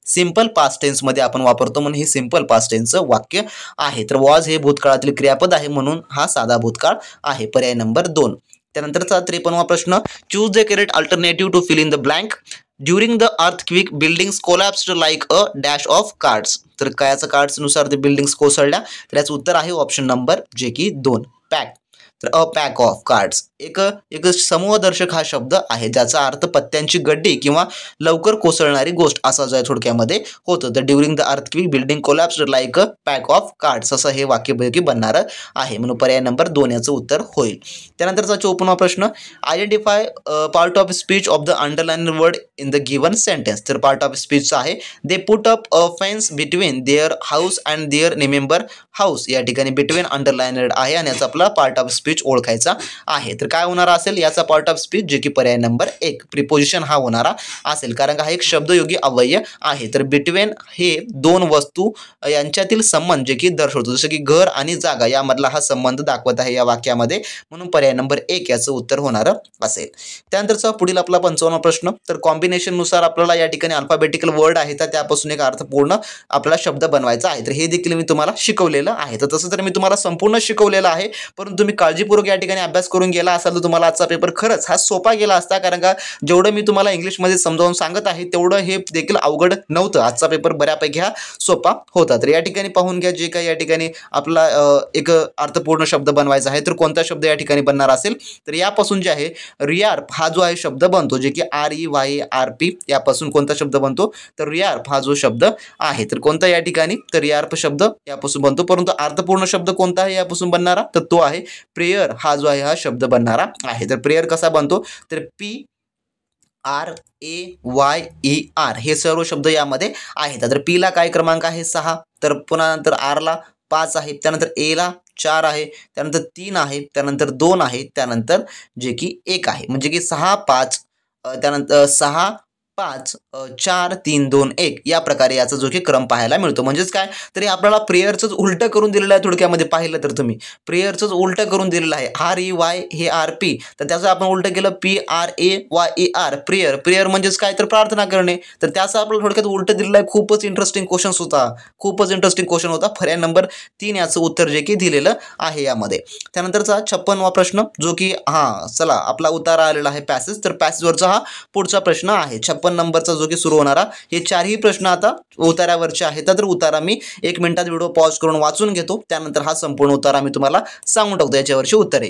सिंपल पास्ट टेन्स मध्ये आपण वापरतो, म्हणून हे सिंपल पास्ट टेन्सचं वाक्य आहे. तर वॉज हे भूतकाळातील क्रियापद आहे, म्हणून हा साधा भूतकाळ आहे. पर्याय नंबर 2. त्यानंतरचा 53वा प्रश्न, choose the correct alternative to fill in the blank. During the earthquake buildings collapsed like a dash of cards. तर कायाच्या कार्ड्सनुसार ते बिल्डिंग्स कोसळल्या. तर याचं उत्तर आहे ऑप्शन नंबर जे की 2 पॅक. तर अ पॅक ऑफ कार्ड्स एक समूहदर्शक हा शब्द आहे, ज्याचा अर्थ पत्त्यांची गड्डी किंवा लवकर कोसळणारी गोष्ट असा जो थोडक्यामध्ये होतं. तर during the earthquake building collapsed like a pack of cards असं हे वाक्यपैकी बनणारं आहे, म्हणून पर्याय नंबर 2 याचं उत्तर होईल. त्यानंतरचा 54वा प्रश्न, identify part of speech of the underline word in the given sentence. तर पार्ट ऑफ स्पीचचा आहे, they put up a fence between their house and their neighbour's house. या ठिकाणी बिटवीन अंडरलाइनड आहे, आणि याचा आपला पार्ट ऑफ स्पीच ओळखायचा आहे. तर काय होणार असेल याचा पार्ट ऑफ स्पीच, जे की पर्याय नंबर 1 प्रिपोजिशन हा होणारा असेल, कारण का हा एक शब्दयोगी अव्यय आहे. तर बिटवीन हे दोन वस्तू यांच्यातील संबंध जे की दर्शवतो, जसं की घर आणि जागा यामधला हा संबंध दाखवत आहे या वाक्यामध्ये, म्हणून पर्याय नंबर 1 याचं उत्तर होणारं असेल. त्यानंतरचा पुढील आपला 55वा प्रश्न, तर कॉम्बिनेशन नुसार आपल्याला या ठिकाणी अल्फाबेटिकल वर्ड आहे, तर त्यापासून एक अर्थपूर्ण आपल्याला शब्द बनवायचा आहे. तर हे देखील मी तुम्हाला शिकवलेलं आहे. तर तसं तर मी तुम्हाला संपूर्ण शिकवलेलं आहे, परंतु तुम्ही काळजीपूर्वक या ठिकाणी अभ्यास करून गेला असाल तर तुम्हाला आजचा पेपर खरंच हा सोपा गेला असता, कारण का जेवढं मी तुम्हाला इंग्लिशमध्ये समजावून सांगत आहे तेवढं हे देखील अवघड नव्हतं. आजचा पेपर बऱ्यापैकी हा सोपा होता. तर या ठिकाणी पाहून घ्या, जे काही या ठिकाणी आपला एक अर्थपूर्ण शब्द बनवायचा आहे, तर कोणता शब्द या ठिकाणी बनणार असेल, तर यापासून जे आहे रियार्प हा जो आहे शब्द बनतो, जे की REYARP यापासून कोणता शब्द बनतो, तर रियार्प हा जो शब्द आहे, तर कोणता या ठिकाणी, तर रियार्प शब्द यापासून बनतो. परंतु अर्थपूर्ण शब्द कोणता आहे यापासून बनणारा, तर तो आहे प्रेयर हा जो आहे हा शब्द बनणारा आहे. तर प्रेयर कसा बनतो तर PRAYER हे सर्व शब्द यामध्ये आहेत. तर P ला काय क्रमांक आहे 6, तर पुन्हा नंतर R ला 5 आहे, त्यानंतर A ला 4 आहे, त्यानंतर 3 आहे, त्यानंतर 2 आहे, त्यानंतर जे की 1 आहे. म्हणजे की 6 5 त्यानंतर 6 5 4 3 2 1 या प्रकारे याचा जो की क्रम पाहायला मिळतो. म्हणजेच काय तरी आपल्याला प्रेयरचंच उलटं करून दिलेलं आहे. थोडक्यामध्ये पाहिलं तर तुम्ही प्रेयरचंच उलटं करून दिलेलं आहे. REY हे RP, तर त्याचं आपण उलटं केलं PRAYER प्रेयर. प्रेयर म्हणजेच काय तर प्रार्थना करणे. तर त्याचं आपल्याला थोडक्यात उलटं दिलेलं आहे. खूपच इंटरेस्टिंग क्वेश्चन होता, खूपच इंटरेस्टिंग क्वेश्चन होता. पर्याय नंबर 3 याचं उत्तर जे की दिलेलं आहे यामध्ये. त्यानंतरचा 56वा प्रश्न जो की चला आपला उतारा आलेला आहे पॅसेज. तर पॅसेजवरचा हा पुढचा प्रश्न आहे 56 नंबरचा जो की सुरू होणारा. हे चारही प्रश्न आता उतारावरचे आहेत. तर उतारा मी 1 मिनिटात व्हिडिओ पॉज करून वाचून घेतो, त्यानंतर हा संपूर्ण उतारा मी तुम्हाला सांगून टाकतो याच्यावरची उत्तरे.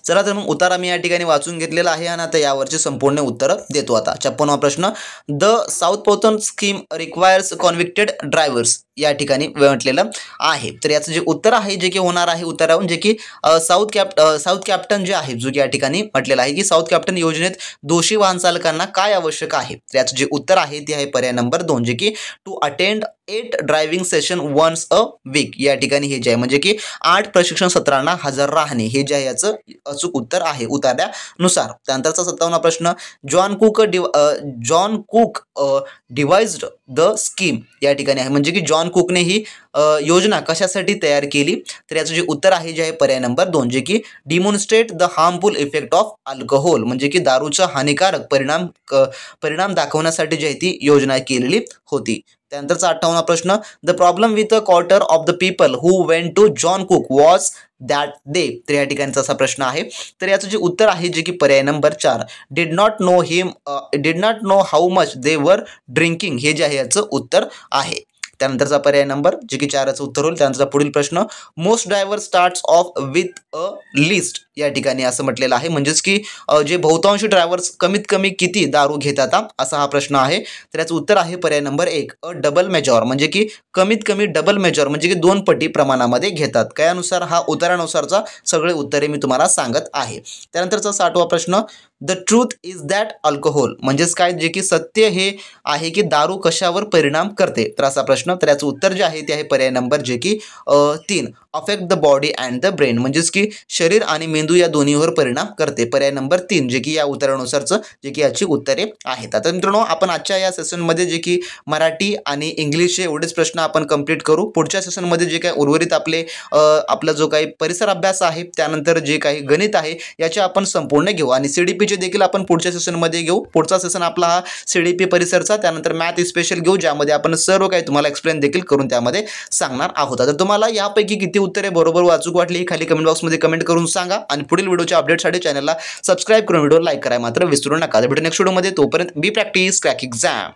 चला तर मग उतारा मी या ठिकाणी वाचून घेतलेला आहे आणि आता यावरचे संपूर्ण उत्तर देतो. आता 56वा प्रश्न, the south portion scheme requires convicted drivers या ठिकाणी म्हटलेलं आहे. तर याचं जे उत्तर आहे जे की होणार आहे उत्तरावरून जे की साऊथ कॅप्टन जे आहे जो की या ठिकाणी म्हटलेलं आहे की साऊथ कॅप्टन योजनेत दोषी वाहन चालकांना काय आवश्यक आहे. तर याचं जे उत्तर आहे ते आहे पर्याय नंबर 2 जे की to attend 8 driving session once a week. या ठिकाणी हे जे आहे म्हणजे की 8 प्रशिक्षण सत्रांना हजर राहणे हे जे आहे याचं अचूक उत्तर आहे उतार्यानुसार. त्यानंतरचा 57वा प्रश्न, John cook devised the scheme या ठिकाणी आहे म्हणजे की जॉन कुकने ही योजना कशासाठी तयार केली. तर याचं जे उत्तर आहे जे आहे पर्याय नंबर 2 जे की demonstrate the harmful effect of alcohol म्हणजे की दारूचा हानिकारक परिणाम दाखवण्यासाठी जी आहे ती योजना केलेली होती. त्यानंतरचा 58वा प्रश्न, the problem with a quarter of the people who went to John Cook was that they. तर या ठिकाणचा असा प्रश्न आहे. तर याचं जे उत्तर आहे जे की पर्याय number 4 did not know how much they were drinking हे जे आहे याचं उत्तर आहे. त्यानंतरचा पर्याय नंबर जे की 4 याचं उत्तर होईल. त्यानंतरचा पुढील प्रश्न, most driver starts of with a list या ठिकाणी असं म्हटलेलं आहे म्हणजेच की जे बहुतांशी ड्रायव्हर्स कमीत कमी किती दारू घेतात असा हा प्रश्न आहे. तर याचं उत्तर आहे पर्याय नंबर 1 अ डबल मेजॉर म्हणजे की कमीत कमी डबल मेजॉर म्हणजे की 2 पटी प्रमाणामध्ये घेतात. कयानुसार हा उतारानुसारचा सगळे उत्तरे मी तुम्हाला सांगत आहे. त्यानंतरचा 60वा प्रश्न, the truth is that alcohol म्हणजेच काय जे की सत्य हे आहे की दारू कशावर परिणाम करते. तर असा प्रश्न. तर याचं उत्तर जे आहे ते आहे पर्याय नंबर जे की 3 affect the body and the brain म्हणजेच की शरीर आणि मेंदू या दोन्हीवर परिणाम करते. पर्याय नंबर 3 जे की या उत्तरानुसारचं जे की याची उत्तरे आहेत. आता मित्रांनो आपण आजच्या या सेशनमध्ये जे की मराठी आणि इंग्लिशचे एवढेच प्रश्न आपण कंप्लीट करू. पुढच्या सेशनमध्ये जे काही उर्वरित आपला जो काही परिसर अभ्यास आहे त्यानंतर जे काही गणित आहे याचे आपण संपूर्ण घेऊ आणि CDPचे देखील आपण पुढच्या सेशनमध्ये घेऊ. पुढचा सेशन आपला हा CDP परिसरचा, त्यानंतर मॅथ स्पेशल घेऊ ज्यामध्ये आपण सर्व काही तुम्हाला एक्सप्लेन देखील करून त्यामध्ये सांगणार आहोत. तर तुम्हाला यापैकी किती उत्तरे बरोबर वाचूक वाटली खाली कमेंट बॉक्समध्ये कमेंट करून सांगा आणि पुढील व्हिडिओच्या अपडेटसाठी चॅनलला सबस्क्राईब करून व्हिडिओ लाईक करायला मात्र विसरू नका. भेटू नेक्स्ट व्हिडिओमध्ये. तोपर्यंत बी प्रॅक्टिस क्रॅक एक्झाम.